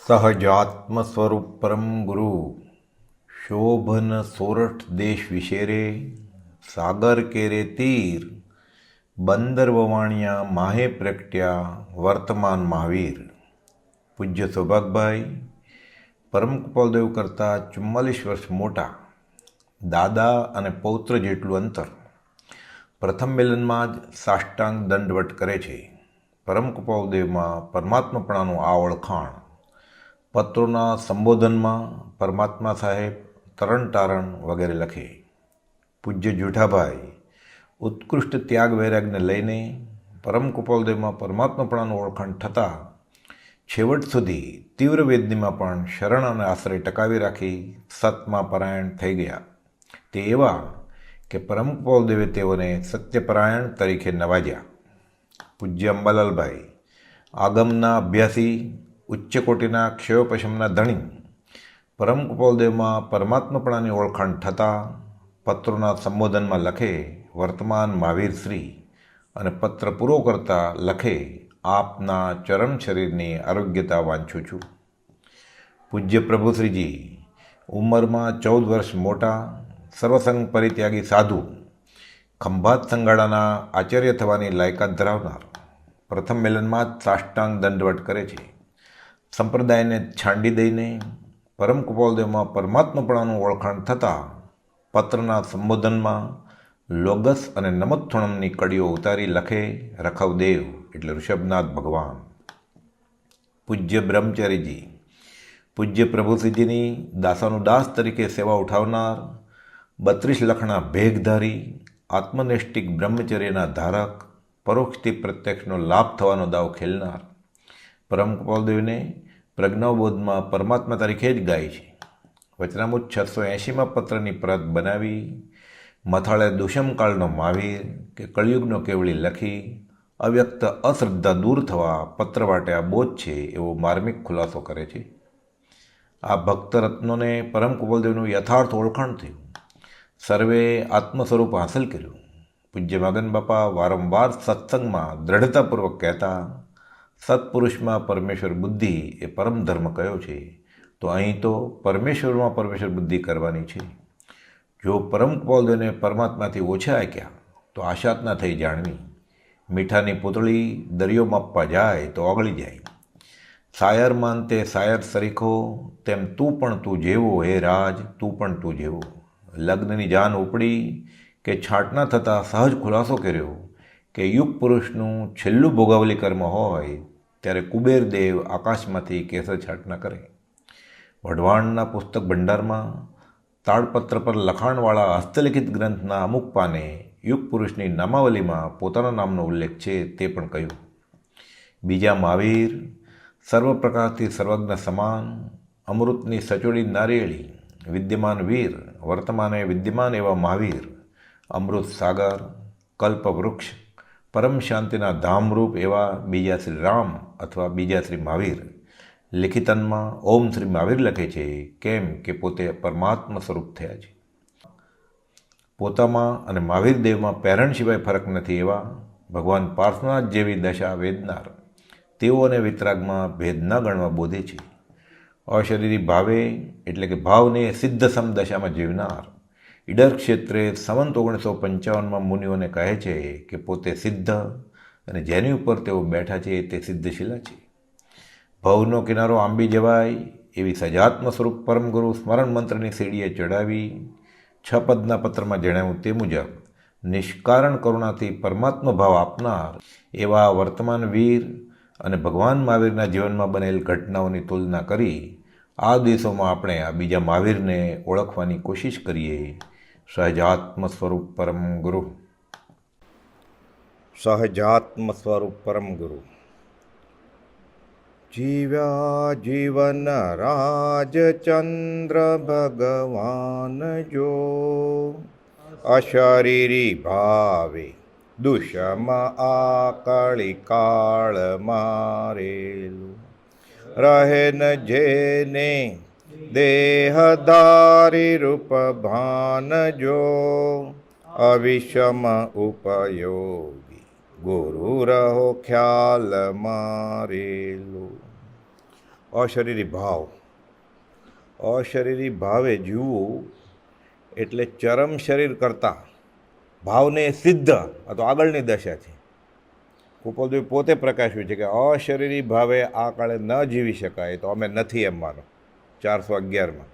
સહજાત્મ સ્વરૂપ પરમ ગુરુ શોભન સોરઠ દેશ વિશેરે સાગર કેરે તીર બંદર વવાણિયા માહે પ્રગટ્યા વર્તમાન મહાવીર. પૂજ્ય સૌભાગભાઈ પરમ કૃપાલદેવ કરતાં 44 વર્ષ મોટા, દાદા અને પૌત્ર જેટલું અંતર. પ્રથમ મિલનમાં જ સાષ્ટાંગ દંડવટ કરે છે. પરમ કૃપાલદેવમાં પરમાત્માપણાનું આ ઓળખાણ. પત્રોના સંબોધનમાં પરમાત્મા સાહેબ તરણ તારણ વગેરે લખે. પૂજ્ય જુઠાભાઈ ઉત્કૃષ્ટ ત્યાગ વૈરાગને લઈને પરમ કૃપાલદેવમાં પરમાત્માપણાનું ઓળખાણ થતાં છેવટ સુધી તીવ્ર વેદનીમાં પણ શરણ અને આશ્રય ટકાવી રાખી સતમાં પરાયણ થઈ ગયા. તે એવા કે પરમ કૃપાલદેવે તેઓને સત્યપરાયણ તરીકે નવાજ્યા. પૂજ્ય અંબાલાલભાઈ આગમના અભ્યાસી, ઉચ્ચ કોટીના ક્ષયોપશમના ધણી, પરમ કૃપાલદેવમાં પરમાત્માપણાની ઓળખાણ થતાં પત્રોના સંબોધનમાં લખે વર્તમાન મહાવીર શ્રી અને પત્ર પૂરો કરતા લખે આપના ચરણ શરીરની આરોગ્યતા વાંચું છું. પૂજ્ય પ્રભુશ્રીજી ઉંમરમાં 14 વર્ષ મોટા, સર્વસંગ પરિત્યાગી સાધુ, ખંભાત સંગાડાના આચાર્ય થવાની લાયકાત ધરાવનાર, પ્રથમ મિલનમાં જ સાષ્ટાંગ દંડવટ કરે છે. સંપ્રદાયને છાંડી દઈને પરમ કૃપાલદેવમાં પરમાત્માપણાનું ઓળખાણ થતાં પત્રના સંબોધનમાં લોગસ અને નમોત્થોણમની કડીઓ ઉતારી લખે રખવદેવ એટલે ઋષભનાથ ભગવાન. પૂજ્ય બ્રહ્મચારીજી પૂજ્ય પ્રભુશ્રીજીની દાસાનુદાસ તરીકે સેવા ઉઠાવનાર, 32 લખના ભેગધારી, આત્મનિષ્ઠિક બ્રહ્મચર્યના ધારક, પરોક્ષથી પ્રત્યક્ષનો લાભ થવાનો દાવ ખેલનાર. પરમ કૃપાલદેવને પ્રજ્ઞાબોધમાં પરમાત્મા તરીકે જ ગાય છે. વચનામૃત 680માં પત્રની પ્રત બનાવી મથાળે દુષ્મકાળનો મહાવીર કે કળિયુગનો કેવળી લખી અવ્યક્ત અશ્રદ્ધા દૂર થવા પત્ર વાટે આ બોધ છે એવો માર્મિક ખુલાસો કરે છે. આ ભક્ત રત્નોને પરમ કૃપાલદેવનું યથાર્થ ઓળખાણ થયું. સર્વે આત્મ સ્વરૂપ હાંસલ કર્યું. પૂજ્ય મગન બાપા વારંવાર સત્સંગમાં દ્રઢતાપૂર્વક કહેતા, સત્પુરુષમાં પરમેશ્વર બુદ્ધિ એ પરમ ધર્મ કયો છે, તો અહીં તો પરમેશ્વરમાં પરમેશ્વર બુદ્ધિ કરવાની છે. જો પરમ કૃપાલદેવને પરમાત્માથી ઓછા આક્યા તો આશાત ના થઈ જાણવી. મીઠાની પૂતળી દરિયો માપવા જાય તો ઓગળી જાય. સાયર માનતે સાયર સરીખો, તેમ તું પણ તું જેવો હે રાજ, તું પણ તું જેવો. લગ્નની જાન ઉપડી કે છાંટના થતાં સહજ ખુલાસો કર્યો કે યુગ પુરુષનું છેલ્લું ભોગાવલી કર્મ હોય ત્યારે કુબેરદેવ આકાશમાંથી કેસર છાંટના કરે. વઢવાણના પુસ્તક ભંડારમાં તાડપત્ર પર લખાણવાળા હસ્તલિખિત ગ્રંથના અમુક પાને યુગ પુરુષની નામાવલીમાં પોતાના નામનો ઉલ્લેખ છે તે પણ કહ્યું. બીજા મહાવીર સર્વ પ્રકારથી સર્વજ્ઞ સમાન, અમૃતની સચોડી નારિયેળી, વિદ્યમાન વીર, વર્તમાને વિદ્યમાન એવા મહાવીર, અમૃત સાગર, કલ્પવૃક્ષ, પરમ શાંતિના ધામરૂપ એવા બીજા શ્રી રામ અથવા બીજા શ્રી મહાવીર. લિખિતનમાં ઓમ શ્રી મહાવીર લખે છે કેમ કે પોતે પરમાત્મા સ્વરૂપ થયા છે. પોતામાં અને મહાવીર દેવમાં પેરણ સિવાય ફરક નથી એવા ભગવાન પાર્શ્વનાથ જેવી દશા વેદનાર. તેઓને વિતરાગમાં ભેદ ન ગણવા બોધે છે. અશરીરી ભાવે એટલે કે ભાવને સિદ્ધ સમ દશામાં જીવનાર. ઈડર ક્ષેત્રે સંવંત 1955માં મુનિઓને કહે છે કે પોતે સિદ્ધ અને જેની ઉપર તેઓ બેઠા છે તે સિદ્ધશિલા છે. ભવનો કિનારો આંબી જવાય એવી સજાત્મ સ્વરૂપ પરમ ગુરુ સ્મરણ મંત્રની સીડીએ ચડાવી 6 પદના પત્રમાં જણાવ્યું તે મુજબ નિષ્કારણ કરુણાથી પરમાત્મા ભાવ આપનાર એવા વર્તમાન વીર અને ભગવાન મહાવીરના જીવનમાં બનેલ ઘટનાઓની તુલના કરી આ દિવસોમાં આપણે આ બીજા મહાવીરને ઓળખવાની કોશિશ કરીએ. સહજાત્મ સ્વરૂપ પરમ ગુરુ. સહજાત્મ સ્વરૂપ પરમ ગુરુ. જીવ્યા જીવન રાજચંદ્ર ભગવાન જો, અશરીરી ભાવે દુષમ આકળી કાળ મારેલું. રહે ન જેને દેહધારી રૂપ ભાન જો, અવિષમ ઉપયોગી ગુરુ રહો ખ્યાલ મારેલું. અશરીરી ભાવ. અશરીરી ભાવે જીવવું એટલે ચરમ શરીર કરતાં ભાવને સિદ્ધ, આ તો આગળની દશા છે. કુપોલદેવ પોતે પ્રકાશ્યું છે કે અશરીરી ભાવે આ કાળે ન જીવી શકાય તો અમે નથી એમ માનો. 411માં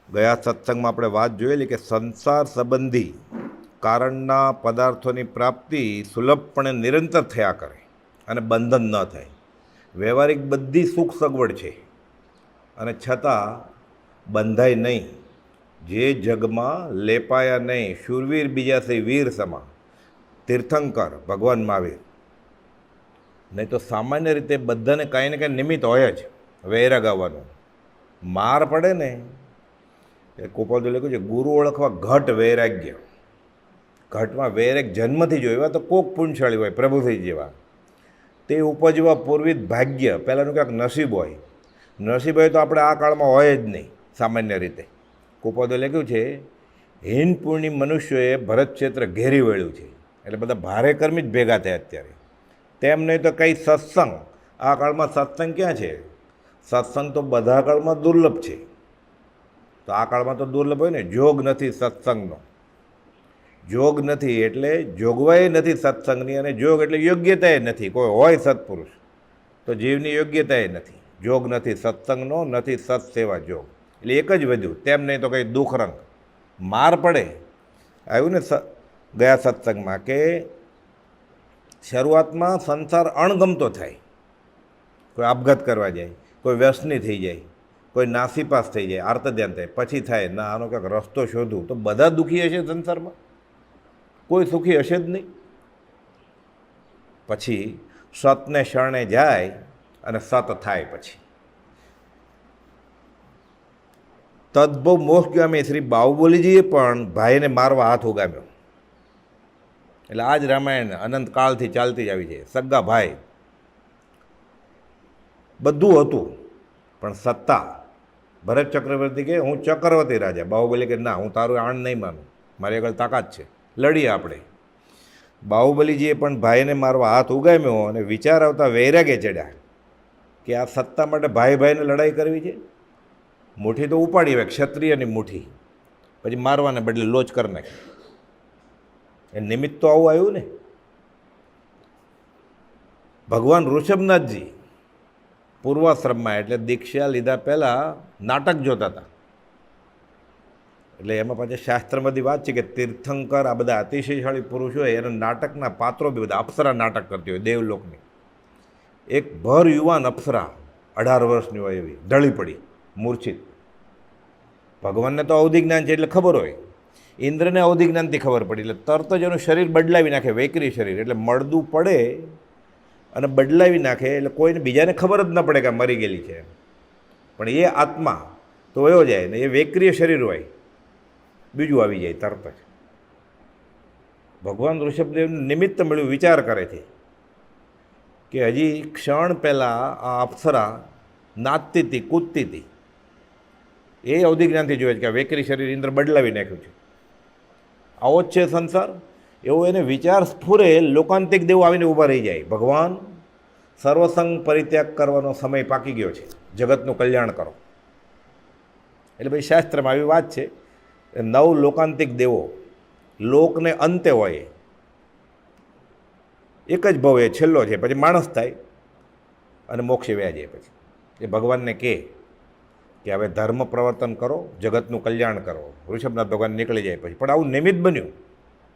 ગયા સત્સંગમાં આપણે વાત જોયેલી કે સંસાર સંબંધી કારણના પદાર્થોની પ્રાપ્તિ સુલભપણે નિરંતર થયા કરે અને બંધન ન થાય. વ્યવહારિક બધી સુખ સગવડ છે અને છતાં બંધાય નહીં. જે જગમાં લેપાયા નહીં, શૂરવીર બીજા સે વીર સમા, તીર્થંકર ભગવાન મહાવીર. નહીં તો સામાન્ય રીતે બધાને કાંઈ ને કાંઈ નિમિત્ત હોય જ વૈરાગ આવવાનું. માર પડે ને એ કુપોલદેવ લખ્યું છે, ગુરુ ઓળખવા ઘટ વૈરાગ્ય. ઘટમાં વૈરાગ જન્મથી જ હોય, એવા તો કોક પુણ્યશાળી હોય પ્રભુથી જેવા, તે ઉપજવા પૂર્વિત ભાગ્ય, પહેલાંનું ક્યાંક નસીબ હોય. નસીબ હોય તો આપણે આ કાળમાં હોય જ નહીં સામાન્ય રીતે. કુપોલદેવ લખ્યું છે, હીન પૂર્ણિ મનુષ્યોએ ભરત ક્ષેત્ર ઘેરી વળ્યું છે. એટલે બધા ભારે કર્મી જ ભેગા થયા અત્યારે. તેમ નહીં તો કંઈ સત્સંગ આ કાળમાં, સત્સંગ ક્યાં છે? સત્સંગ તો બધા કાળમાં દુર્લભ છે. તો આ કાળમાં તો દુર્લભ હોય ને. જોગ નથી સત્સંગનો. જોગ નથી એટલે જોગવાઈ નથી સત્સંગની, અને જોગ એટલે યોગ્યતાએ નથી. કોઈ હોય સત્પુરુષ તો જીવની યોગ્યતાએ નથી. જોગ નથી સત્સંગનો, નથી સત્સેવા જોગ. એટલે એક જ વધ્યું. તેમ નહીં તો કંઈ દુઃખરંગ માર પડે. આવ્યું ને ગયા સત્સંગમાં કે શરૂઆતમાં સંસાર અણગમતો થાય. કોઈ આપઘાત કરવા જાય, કોઈ વ્યસની થઈ જાય, કોઈ નાસીપાસ થઈ જાય, આર્તધ્યાન થાય. પછી થાય ના, આનો કંઈક રસ્તો શોધું. તો બધા દુઃખી હશે સંસારમાં? કોઈ સુખી હશે જ નહીં. પછી સતને શરણે જાય અને સત થાય. પછી તદ્ભવ મોક્ષગામી શ્રી બાહુબલીજીએ પણ ભાઈને મારવા હાથ ઉગામ્યો. એટલે આ જ રામાયણ અનંતકાળથી ચાલતી જ આવી છે. સગા ભાઈ બધું હતું, પણ સત્તા. ભરત ચક્રવર્તી કે હું ચક્રવર્તી રાજા. બાહુબલી કે ના, હું તારું આણ નહીં માનું, મારી આગળ તાકાત છે, લડીએ આપણે. બાહુબલીજીએ પણ ભાઈને મારવા હાથ ઉગામ્યો અને વિચાર આવતા વૈરાગે ચડ્યા કે આ સત્તા માટે ભાઈ ભાઈને લડાઈ કરવી છે. મુઠ્ઠી તો ઉપાડી હોય, ક્ષત્રિયની મુઠ્ઠી, પછી મારવાને બદલે લોચ કરી નાખી. એ નિમિત્ત તો આવું આવ્યું ને. ભગવાન ઋષભનાથજી પૂર્વાશ્રમમાં, એટલે દીક્ષા લીધા પહેલાં નાટક જોતા હતા. એટલે એમાં પાછા શાસ્ત્રમાં બધી વાત છે કે તીર્થંકર આ બધા અતિશયશાળી પુરુષ હોય એના નાટકના પાત્રો બી બધા અપ્સરા નાટક કરતી હોય દેવલોકની. એક ભર યુવાન અપ્સરા 18 વર્ષની હોય એવી ઢળી પડી મૂર્છિત. ભગવાનને તો અવધિ જ્ઞાન છે એટલે ખબર હોય, ઇન્દ્રને અવધિ જ્ઞાનથી ખબર પડી એટલે તરત જ એનું શરીર બદલાવી નાખે, વૈકરી શરીર. એટલે મળદું પડે અને બદલાવી નાખે એટલે કોઈને બીજાને ખબર જ ન પડે કે આ મરી ગયેલી છે. પણ એ આત્મા તો વયો જાય ને, એ વૈક્રિય શરીર હોય, બીજું આવી જાય તરત જ. ભગવાન ઋષભદેવનું નિમિત્ત મળ્યું. વિચાર કરે છે કે હજી ક્ષણ પહેલાં આ અપ્સરા નાચતી હતી, કૂદતી હતી. એ અવધિ જ્ઞાનથી જોઈએ છે કે આ વૈકરી શરીર ઇન્દ્ર બદલાવી નાખ્યું છે. આવો જ છે સંસાર. એવો એને વિચાર સ્ફુરે, લોકાંતિક દેવો આવીને ઊભા રહી જાય. ભગવાન, સર્વસંગ પરિત્યાગ કરવાનો સમય પાકી ગયો છે, જગતનું કલ્યાણ કરો. એટલે ભાઈ શાસ્ત્રમાં આવી વાત છે, 9 લોકાંતિક દેવો લોકને અંતે હોય. એક જ ભવ એ છેલ્લો છે, પછી માણસ થાય અને મોક્ષે વ્યા જાય. પછી એ ભગવાનને કહે કે હવે ધર્મ પ્રવર્તન કરો, જગતનું કલ્યાણ કરો. ઋષભનાથ ભગવાન નીકળી જાય પછી. પણ આવું નિમિત્ત બન્યું.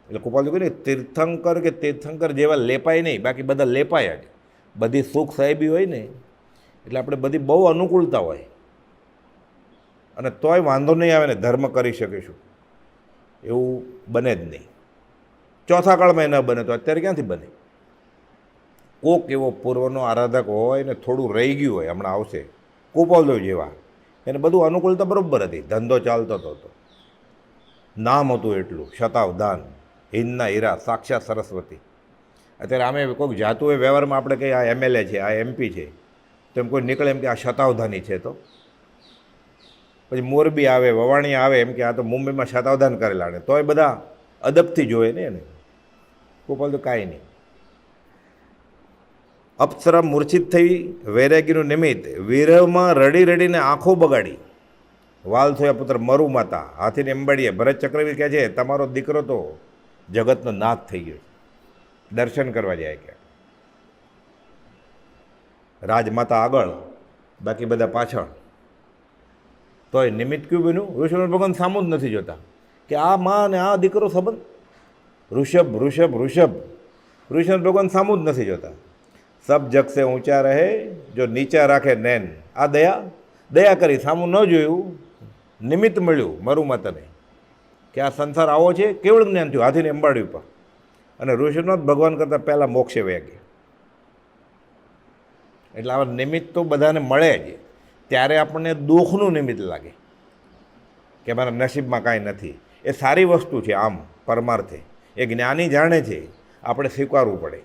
એટલે કૃપાલુ કહ્યું તીર્થંકર કે તીર્થંકર જેવા લેપાય નહીં, બાકી બધા લેપાયા જ. બધી સુખ સાહેબી હોય ને એટલે આપણે બધી બહુ અનુકૂળતા હોય અને તોય વાંધો નહીં આવે ને ધર્મ કરી શકીશું. એવું બને જ નહીં. ચોથા કાળમાં ન બને તો અત્યારે ક્યાંથી બને? કોક એવો પૂર્વનો આરાધક હોય ને થોડું રહી ગયું હોય, હમણાં આવશે કુપાલદેવ જેવા, એને બધું અનુકૂળતા બરાબર હતી, ધંધો ચાલતો હતો, નામ હતું એટલું, શતાવધાન, હિંદના હીરા, સાક્ષાત સરસ્વતી. અત્યારે આમે કોઈક જાતું હોય વ્યવહારમાં, આપણે કહીએ આ MLA છે, આ MP છે, તો એમ કોઈ નીકળે એમ કે આ શતાવધાની છે. તો પછી મોરબી આવે, વવાણી આવે એમ કે આ તો મુંબઈમાં શતાવધાન કરેલા ને, તોય બધા અદબથી જોવે ને એને. કુપાલ તો કાંઈ નહીં. અપ્સરા મૂર્છિત થઈ વૈરાગ્યનું નિમિત્ત વિરહમાં રડી રડીને આંખો બગાડી. વાલ થયા પુત્ર મરુ માતા હાથીને અંબાડીએ ભરત ચક્રવર્તી કહે છે તમારો દીકરો તો જગતનો નાથ થઈ ગયો. દર્શન કરવા જાય કે રાજમાતા આગળ બાકી બધા પાછળ. તો એ નિમિત્ત ક્યું બન્યું? ઋષભ ભગવાન સામું જ નથી જોતા કે આ માં અને આ દીકરો સંબંધ. ઋષભ ઋષભ ઋષભ ઋષભ ભગવાન સામું જ નથી જોતા. સબ જગ સે ઊંચા રહે જો નીચા રાખે નૈન. આ દયા દયા કરી સામું ન જોયું. નિમિત્ત મળ્યું મરુ માતાને કે આ સંસાર આવો છે. કેવળ જ્ઞાન થયું હાથીને અંબાડી ઉપર. અને ઋષભનાથ ભગવાન કરતાં પહેલાં મોક્ષે વયા ગયા. એટલે આવા નિમિત્ત તો બધાને મળે જ. ત્યારે આપણને દુઃખનું નિમિત્ત લાગે કે મારા નસીબમાં કાંઈ નથી. એ સારી વસ્તુ છે. આમ પરમાર્થે એ જ્ઞાની જાણે છે, આપણે સ્વીકારવું પડે.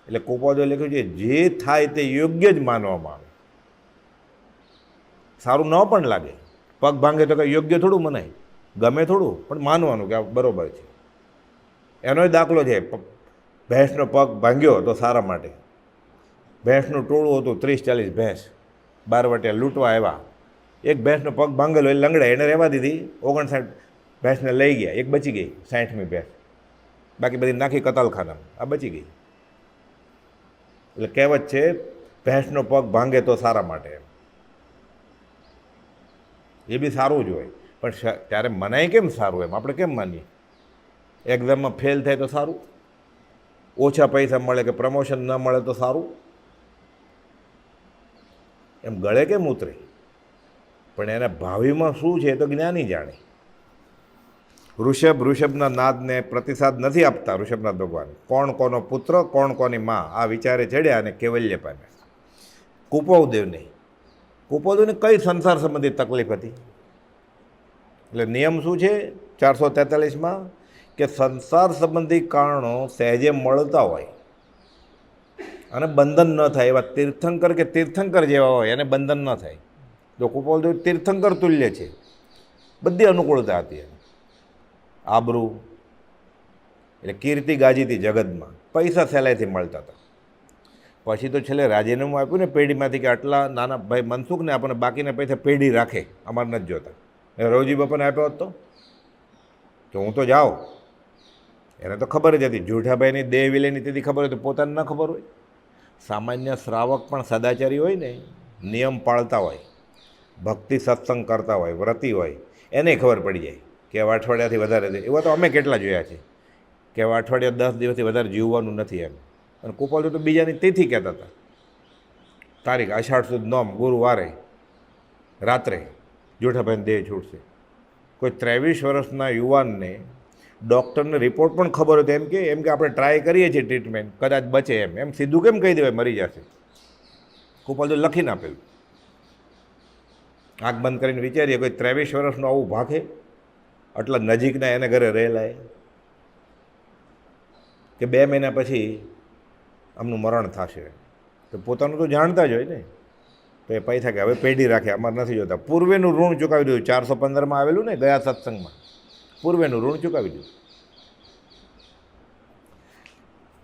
એટલે કુપોદે લખ્યું છે જે થાય તે યોગ્ય જ માનવામાં આવે. સારું ન પણ લાગે. પગ ભાંગે તો કંઈ યોગ્ય થોડું મનાય, ગમે થોડું, પણ માનવાનું કે આ બરાબર છે. એનોય દાખલો છે. ભેંસનો પગ ભાંગ્યો તો સારા માટે. ભેંસનું ટોળું હતું 30-40 ભેંસ બારવટિયા લૂંટવા આવ્યા. એક ભેંસનો પગ ભાંગેલો એ લંગડા એને રહેવા દીધી. 59 ભેંસને લઈ ગયા. એક બચી ગઈ 60મી ભેંસ. બાકી બધી નાખી કતાલખાનામાં. આ બચી ગઈ. એટલે કહેવત છે ભેંસનો પગ ભાંગે તો સારા માટે. એ બી સારું જ હોય, પણ ત્યારે મનાય કેમ સારું? એમ આપણે કેમ માનીએ? એક્ઝામમાં ફેલ થાય તો સારું, ઓછા પૈસા મળે કે પ્રમોશન ન મળે તો સારું, એમ ગળે કેમ ઉતરે? પણ એના ભાવિમાં શું છે એ તો જ્ઞાની જાણે. ઋષભના નાદને પ્રતિસાદ નથી આપતા ઋષભનાથ ભગવાન. કોણ કોનો પુત્ર, કોણ કોની માં, આ વિચારે ચડ્યા અને કેવલ્ય પામ્યા. કુપોદને કઈ સંસાર સંબંધિત તકલીફ હતી? એટલે નિયમ શું છે 443માં કે સંસાર સંબંધી કારણો સહેજે મળતા હોય અને બંધન ન થાય એવા તીર્થંકર જેવા હોય એને બંધન ન થાય. જો કુપોલદેવ તીર્થંકર તુલ્ય છે. બધી અનુકૂળતા હતી. આબરૂ એટલે કીર્તિ ગાજીતી જગતમાં. પૈસા સહેલાઈથી મળતા હતા. પછી તો છેલ્લે રાજીનામું આપ્યું ને પેઢીમાંથી કે આટલા નાના ભાઈ મનસુખને આપણને બાકીના પૈસા પેઢી રાખે, અમારે નથી જોતા. રવજી બાપાને આપ્યો હતો તો હું તો જાઉં. એને તો ખબર જ હતી જૂઠાભાઈની દેહ વિલેની તેથી ખબર હોય તો પોતાને ન ખબર હોય. સામાન્ય શ્રાવક પણ સદાચારી હોય ને, નિયમ પાળતા હોય, ભક્તિ સત્સંગ કરતા હોય, વ્રતી હોય, એને ખબર પડી જાય કે હવે અઠવાડિયાથી વધારે છે. એવા તો અમે કેટલા જોયા છે કે હવે અઠવાડિયા 10 દિવસથી વધારે જીવવાનું નથી એમ. અને કુપાલ તો બીજાની તિથિ કહેતા હતા. તારીખ અષાઢ સુદ નોમ ગુરુવારે રાત્રે જોઠાભાઈને દેહ છૂટશે. કોઈ 23 વર્ષના યુવાનને ડૉક્ટરને રિપોર્ટ પણ ખબર હતો એમ કે આપણે ટ્રાય કરીએ છીએ ટ્રીટમેન્ટ, કદાચ બચે એમ સીધું કેમ કહી દેવાય મરી જશે? કુપાલ તો લખીને આપેલું. આંખ બંધ કરીને વિચારીએ કોઈ 23 વર્ષનું આવું ભાખે, આટલા નજીકના એને ઘરે રહેલા કે 2 મહિના પછી આમનું મરણ થશે. તો પોતાનું તો જાણતા જ હોય ને. તો એ પૈસા કે હવે પેઢી રાખે, અમારે નથી જોતા. પૂર્વેનું ઋણ ચૂકવી દીધું. 415માં આવેલું ને ગયા સત્સંગમાં, પૂર્વેનું ઋણ ચૂકવી દીધું.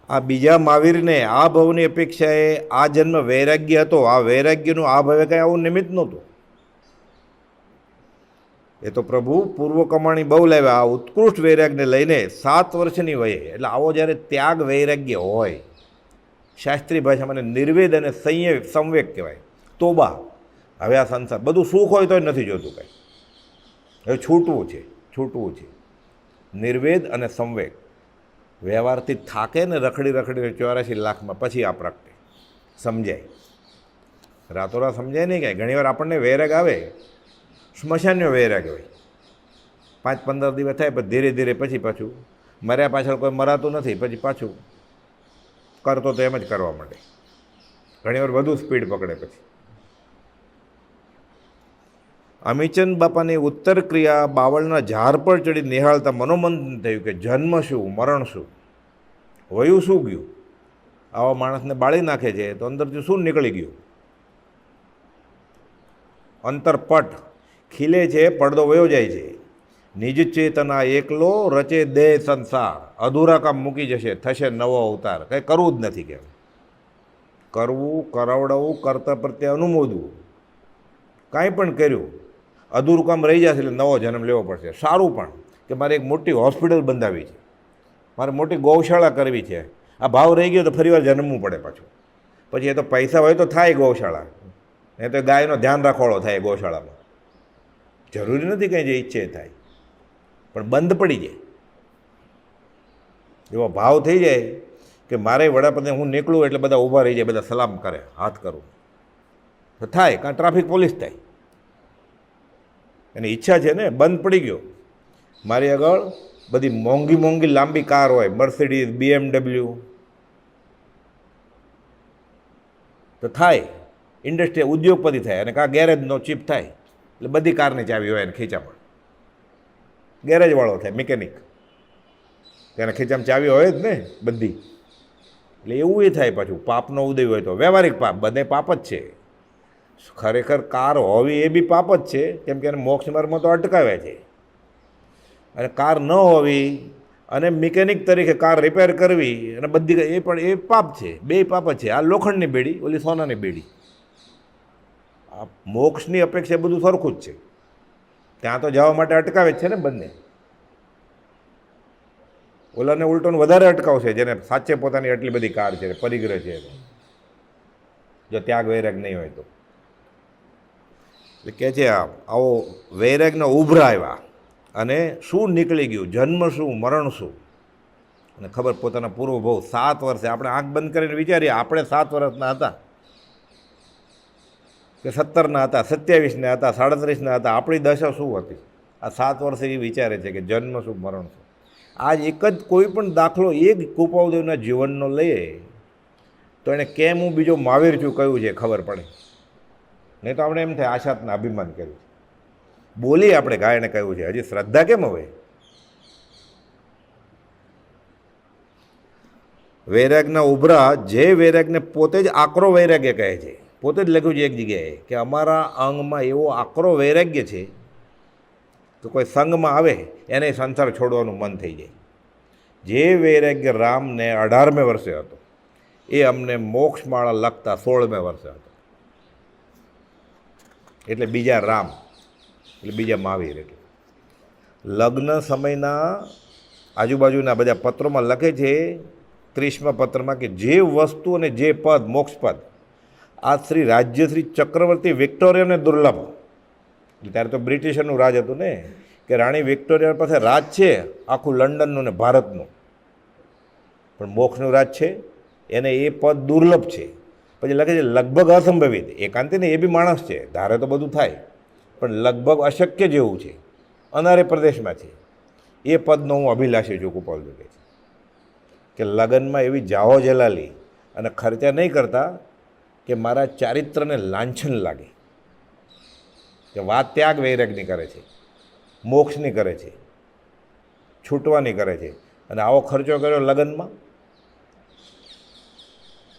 આ બીજા મહાવીરને આ ભવની અપેક્ષાએ આ જન્મ વૈરાગ્ય હતો. આ વૈરાગ્યનું આ ભવે કંઈ આવું નિમિત્ત નહોતું. એ તો પ્રભુ પૂર્વ કમાણી બહુ લાવ્યા. આ ઉત્કૃષ્ટ વૈરાગ્યને લઈને 7 વર્ષની વયે, એટલે આવો જ્યારે ત્યાગ વૈરાગ્ય હોય, શાસ્ત્રી ભાષામાં નિર્વેદ અને સંવેગ કહેવાય. તોબા હવે આ સંસાર બધું સુખ હોય તોય નથી જોતું કાંઈ. હવે છૂટવું છે. નિર્વેદ અને સંવેગ. વ્યવહારથી થાકે ને રખડી 84 લાખમાં પછી આ પ્રગટે સમજાય. રાતોરાત સમજાય નહીં કાંઈ. ઘણીવાર આપણને વૈરાગ આવે, સ્મશાનનો વૈરાગ હોય. 5-15 દિવસ થાય પછી ધીરે ધીરે પછી પાછું મર્યા પાછળ કોઈ મરાતું નથી. પછી પાછું કરતો તો એમ જ કરવા માંડે. ઘણીવાર વધુ સ્પીડ પકડે. પછી અમીચંદ બાપાની ઉત્તર ક્રિયા બાવળના ઝાડ પર ચડી નિહાળતા મનોમંથન થયું કે જન્મ શું, મરણ શું, વયું શું ગયું? આવા માણસને બાળી નાખે છે તો અંદરથી શું નીકળી ગયું? અંતરપટ ખીલે છે, પડદો વયો જાય છે. નિજ ચેતના એકલો રચે દેહ સંસાર. અધૂરા કામ મૂકી જશે, થશે નવો અવતાર. કંઈ કરવું જ નથી કહેવાય. કરવું, કરાવડાવવું, કરતા પ્રત્યે અનુમોદવું, કાંઈ પણ કર્યું અધૂરું કામ રહી જશે એટલે નવો જન્મ લેવો પડશે. સારું પણ કે મારે એક મોટી હોસ્પિટલ બંધાવી છે, મારે મોટી ગૌશાળા કરવી છે, આ ભાવ રહી ગયો તો ફરીવાર જન્મવું પડે પાછું. પછી એ તો પૈસા હોય તો થાય ગૌશાળા, એ તો ગાયનો ધ્યાન રાખવાળો થાય ગૌશાળામાં. જરૂરી નથી કંઈ જે ઈચ્છે થાય, પણ બંધ પડી જાય. એવો ભાવ થઈ જાય કે મારે વડાપ્રધાન હું નીકળું એટલે બધા ઊભા રહી જાય, બધા સલામ કરે, હાથ કરું તો થાય, કાં ટ્રાફિક પોલીસ થાય. એની ઈચ્છા છે ને, બંધ પડી ગયો. મારી આગળ બધી મોંઘી મોંઘી લાંબી કાર હોય, મર્સિડીઝ, BMW, તો થાય ઇન્ડસ્ટ્રી, ઉદ્યોગપતિ થાય, અને કાં ગેરેજનો ચીફ થાય. એટલે બધી કારની ચાવી હોય એને ખીચામાં, ગેરેજવાળો થાય, મિકેનિક, તેને ખીચામાં ચાવી હોય જ ને બધી. એટલે એવું એ થાય. પાછું પાપનો ઉદય હોય તો વ્યવહારિક પાપ, બધે પાપ જ છે. ખરેખર કાર હોવી એ બી પાપ જ છે, કેમ કે એને મોક્ષ માર્ગમાં તો અટકાવે છે. અને કાર ન હોવી અને મિકેનિક તરીકે કાર રિપેર કરવી અને બધી એ પણ એ પાપ છે. બે પાપ જ છે. આ લોખંડની બેડી, ઓલી સોનાની બેડી. આ મોક્ષની અપેક્ષા બધું સરખું જ છે. ત્યાં તો જવા માટે અટકાવે જ છે ને બંને. ઓલાને ઉલટોને વધારે અટકાવશે જેને સાચે પોતાની આટલી બધી કાર છે, પરિગ્રહ છે, જો ત્યાગ વૈરાગ નહીં હોય તો. એટલે કહે છે આવો વૈરાગના ઉભરા આવ્યા અને શું નીકળી ગયું, જન્મ શું, મરણ શું, અને ખબર પોતાના પૂર્વ ભવ. 7 વર્ષે આપણે આંખ બંધ કરીને વિચારીએ, આપણે 7 વર્ષના હતા કે 17ના હતા, 27ના હતા, 37ના હતા, આપણી દશા શું હતી? આ 7 વર્ષે એ વિચારે છે કે જન્મ શું, મરણ શું. આજ એક જ કોઈ પણ દાખલો એક કૃપાળુદેવના જીવનનો લઈએ તો એણે કેમ હું બીજો મહાવીર છું કહ્યું છે ખબર પડે. નહીં તો આપણે એમ થાય આશાતના અભિમાન કર્યું છે. બોલી આપણે ગાયને કહ્યું છે, હજી શ્રદ્ધા કેમ હવે? વૈરાગના ઉભરા, જે વૈરાગને પોતે જ આકરો વૈરાગ્ય કહે છે, પોતે જ લખ્યું છે એક જગ્યાએ કે અમારા અંગમાં એવો આકરો વૈરાગ્ય છે તો કોઈ સંગમાં આવે એને સંસાર છોડવાનું મન થઈ જાય. જે વૈરાગ્ય રામને 18મે વર્ષે હતો એ અમને મોક્ષમાળા લખતા 16મે વર્ષે હતો. એટલે બીજા રામ, એટલે બીજા મહાવીર. એટલે લગ્ન સમયના આજુબાજુના બધા પત્રોમાં લખે છે, 30મા પત્રમાં, કે જે વસ્તુ અને જે પદ, મોક્ષપદ, આ શ્રી રાજ્યશ્રી ચક્રવર્તી વિક્ટોરિયાને દુર્લભ. ત્યારે તો બ્રિટિશરનું રાજ હતું ને, કે રાણી વિક્ટોરિયા પાસે રાજ છે આખું લંડનનું ને ભારતનું, પણ મોક્ષનું રાજ છે એને એ પદ દુર્લભ છે. પછી લખે છે લગભગ અસંભવિત. એકાંતે ને એ બી માણસ છે, ધારે તો બધું થાય, પણ લગભગ અશક્ય જેવું છે, અનારે પ્રદેશમાં છે. એ પદનો હું અભિલાષી છું, કૃપાળુદેવ કહે છે કે લગ્નમાં એવી જાહો જલાલી અને ખર્ચા નહીં કરતા કે મારા ચારિત્રને લાંછન લાગે. કે વાત ત્યાગ વૈરાગની કરે છે, મોક્ષની કરે છે, છૂટવાની કરે છે, અને આવો ખર્ચો કર્યો લગ્નમાં.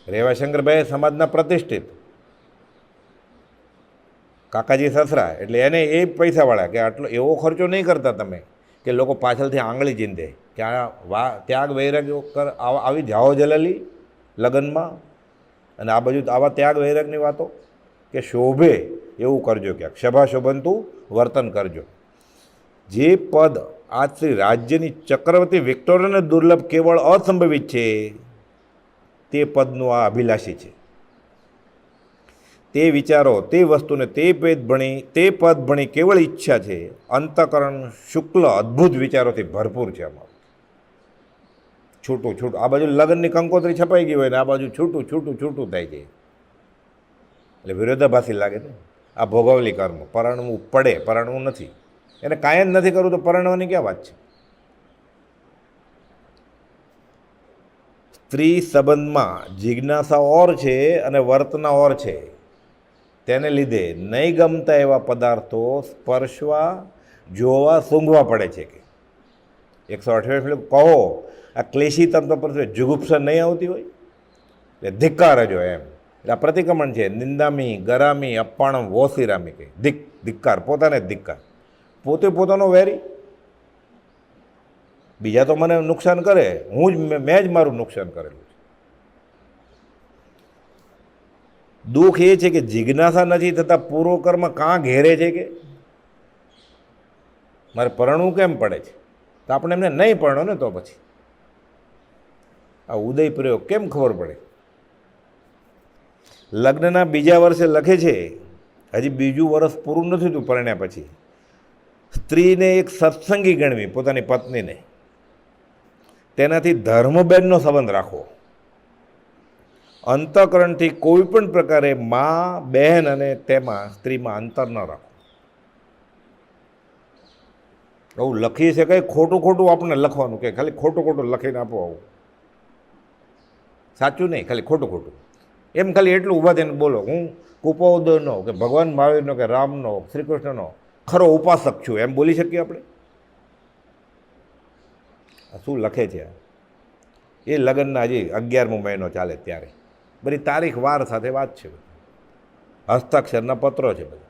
રેવાશંકરભાઈ સમાજના પ્રતિષ્ઠિત કાકાજી સસરા, એટલે એને એ પૈસાવાળા, કે આટલો એવો ખર્ચો નહીં કરતા તમે કે લોકો પાછળથી આંગળી ચીંધે કે આ ત્યાગ વૈરાગ્ય આવી જાઓ જલાલી લગ્નમાં. અને આ બાજુ આવા ત્યાગ વૈરાગની વાતો કે શોભે એવું કરજો, ક્યાંક શભા શોભનતું વર્તન કરજો. જે પદ આજ શ્રી રાજ્યની ચક્રવર્તી વિક્ટોરિયાને દુર્લભ કેવળ અસંભવિત છે, તે પદનું આ અભિલાષી છે. તે વિચારો, તે વસ્તુને, તે પદ ભણી કેવળ ઈચ્છા છે. અંતઃકરણ શુક્લ અદ્ભુત વિચારોથી ભરપૂર છે અમારું. છૂટું છૂટું, આ બાજુ લગ્નની કંકોત્રી છપાઈ ગઈ હોય ને આ બાજુ છૂટું છૂટું છૂટું થાય છે. એટલે વિરોધાભાસી લાગે ને. આ ભોગવલી કર્મ, પરણવું પડે, પરણવું નથી, એને કાંઈ જ નથી કરવું તો પરણવાની ક્યાં વાત છે? સ્ત્રી સંબંધમાં જિજ્ઞાસા ઓર છે અને વર્તના ઓર છે. તેને લીધે નહીં ગમતા એવા પદાર્થો સ્પર્શવા, જોવા, સૂંઘવા પડે છે. કે 128 કહો આ ક્લેશી તંત્ર પર જુગુપ્સા નહીં આવતી હોય એટલે ધિક્કાર જ હોય એમ. એટલે આ પ્રતિક્રમણ છે. નિંદામી, ગરામી, અપ્પાણમ, વોસીરામી, કે ધિક્કાર, પોતાને જ ધિક્કાર. પોતે પોતાનો વેરી, બીજા તો મને નુકસાન કરે, મેં જ મારું નુકસાન કરેલું છે. દુઃખ એ છે કે જિજ્ઞાસા નથી થતાં પૂર્વ કર્મ કાં ઘેરે છે કે મારે પરણવું કેમ પડે છે, તો આપણે એમને નહીં પરણો ને તો પછી આ ઉદય પ્રયોગ કેમ ખબર પડે. લગ્નના બીજા વર્ષે લખે છે, હજી બીજું વર્ષ પૂરું નથી થયું પરણ્યા પછી, સ્ત્રીને એક સત્સંગી ગણવી પોતાની પત્નીને, તેનાથી ધર્મબેનનો સંબંધ રાખવો, અંતઃકરણથી કોઈ પણ પ્રકારે મા બહેન અને તેમાં સ્ત્રીમાં અંતર ન રાખવું. આવું લખી છે કંઈ ખોટું ખોટું આપણને લખવાનું કે ખાલી ખોટું ખોટું લખીને આપો, આવું સાચું નહીં, ખાલી ખોટું ખોટું એમ ખાલી એટલું ઊભા થઈને બોલો હું કુપોદનો કે ભગવાન મહાવીરનો કે રામનો શ્રી કૃષ્ણનો ખરો ઉપાસક છું એમ બોલી શકીએ આપણે. આ શું લખે છે? એ લગ્નના હજી 11મો મહિનો ચાલે ત્યારે બધી તારીખ વાર સાથે વાત છે, હસ્તાક્ષરના પત્રો છે બધા.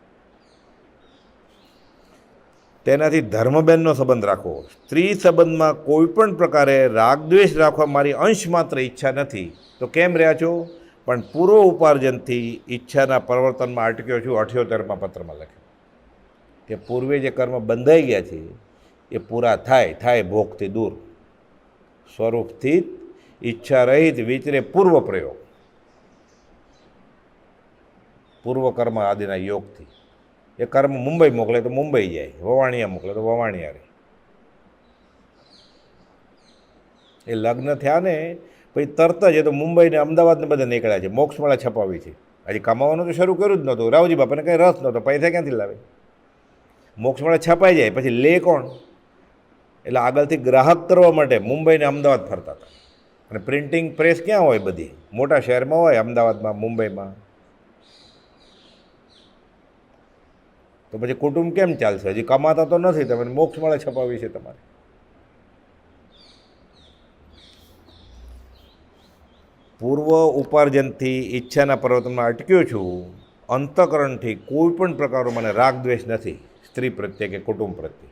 તેનાથી ધર્મબેનનો સંબંધ રાખવો. સ્ત્રી સંબંધમાં કોઈ પણ પ્રકારે રાગદ્વેષ રાખવા મારી અંશ માત્ર ઈચ્છા નથી, તો કેમ રહ્યા છો? પણ પૂર્વ ઉપાર્જનથી ઈચ્છાના પરિવર્તનમાં અટક્યો છું. 78માં પત્રમાં લખ્યું કે પૂર્વે જે કર્મ બંધાઈ ગયા છે એ પૂરા થાય ભોગથી દૂર, સ્વરૂપથી ઈચ્છા રહિત વિચરે પૂર્વ પ્રયોગ, પૂર્વ કર્મ આદિના યોગથી. એ કર્મ મુંબઈ મોકલે તો મુંબઈ જાય, વવાણિયા મોકલે તો વવાણિયા રહે. એ લગ્ન થયા ને પછી તરત જ એ તો મુંબઈ ને અમદાવાદને બધા નીકળ્યા છે, મોક્ષમાળા છપાવી છે. હજી કમાવાનું તો શરૂ કર્યું જ નહોતું, રાવજી બાપાને કંઈ રસ નહોતો, પૈસા ક્યાંથી લાવે? મોક્ષમાળા છપાઈ જાય પછી લે કોણ? એટલે આગળથી ગ્રાહક કરવા માટે મુંબઈ ને અમદાવાદ ફરતા હતા. અને પ્રિન્ટિંગ પ્રેસ ક્યાં હોય? બધી મોટા શહેરમાં હોય, અમદાવાદમાં, મુંબઈમાં. તો પછી કુટુંબ કેમ ચાલશે? હજી કમાતા તો નથી, તમે મોક્ષમાળા છપાવી છે તમારે. પૂર્વ ઉપાર્જનથી ઈચ્છાના પરિવર્તનમાં અટક્યો છું. અંતઃકરણથી કોઈ પણ પ્રકારનો મને રાગ દ્વેષ નથી સ્ત્રી પ્રત્યે કે કુટુંબ પ્રત્યે.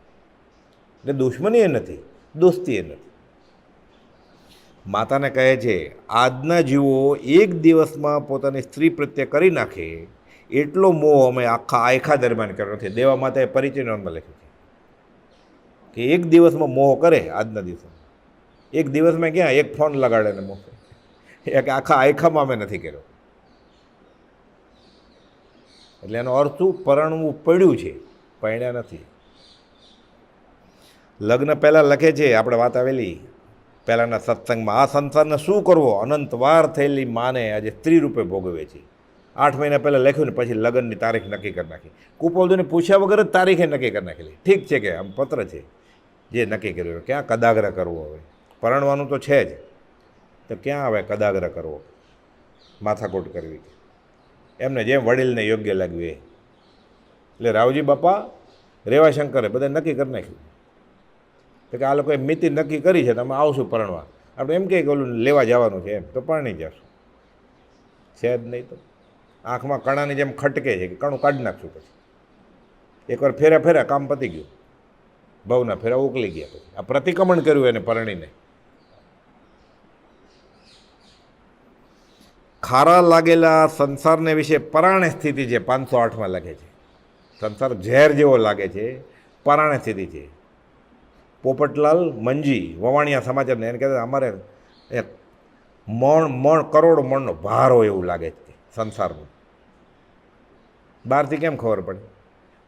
એટલે દુશ્મની એ નથી, દોસ્તી એ નથી. માતાને કહે છે આજના જીવો એક દિવસમાં પોતાની સ્ત્રી પ્રત્યે કરી નાખે એટલો મોહ અમે આખા આયખા દરમિયાન કર્યો નથી. દેવા માતાએ પરિચય નોંધમાં લખ્યું છે કે એક દિવસમાં મોહ કરે. આજના દિવસમાં એક દિવસમાં ક્યાં એક ફોન લગાડે ને મોહ, એક આખા આયખામાં અમે નથી કર્યો. એટલે એનો અર્થ શું? પરણવું પડ્યું છે, પરણ્યા નથી. લગ્ન પહેલાં લખે છે, આપણે વાત આવેલી પહેલાંના સત્સંગમાં, આ સંસારને શું કરવો? અનંત વાર થયેલી માને આજે સ્ત્રી રૂપે ભોગવે છે. 8 મહિના પહેલાં લખ્યું ને પછી લગ્નની તારીખ નક્કી કરી નાખી. કુપોદને પૂછ્યા વગર જ તારીખે નક્કી કરી નાખેલી. ઠીક છે કે આમ પત્ર છે જે નક્કી કર્યું, ક્યાં કદાગ્રહ કરવો? હવે પરણવાનું તો છે જ, તો ક્યાં આવે કદાગ્રહ કરવો, માથાકૂટ કરવી? એમને જેમ વડીલને યોગ્ય લાગ્યું એ. એટલે રાવજી બાપા, રેવાશંકરે બધા નક્કી કરી નાખ્યું કે આ લોકોએ મિતિ નક્કી કરી છે, તમે આવશું પરણવા. આપણે એમ કહે કે ઓલું લેવા જવાનું છે એમ, તો પરણી જશું. છે જ નહીં તો આંખમાં કણાની જેમ ખટકે છે કે કણું કાઢી નાખશું. પછી એકવાર ફેરા કામ પતી ગયું, ભવના ફેરા ઉકલી ગયા. પછી આ પ્રતિક્રમણ કર્યું એને પરણીને. ખારા લાગેલા સંસારને વિશે પરાણે સ્થિતિ છે, 508માં લખે છે. સંસાર ઝેર જેવો લાગે છે, પરાણે સ્થિતિ છે. પોપટલાલ મંજી વવાણિયા સમાચારને એને કહેતા અમારે એક મણ કરોડ મણનો ભાર હોય એવું લાગે છે સંસારનું. બહારથી કેમ ખબર પડે?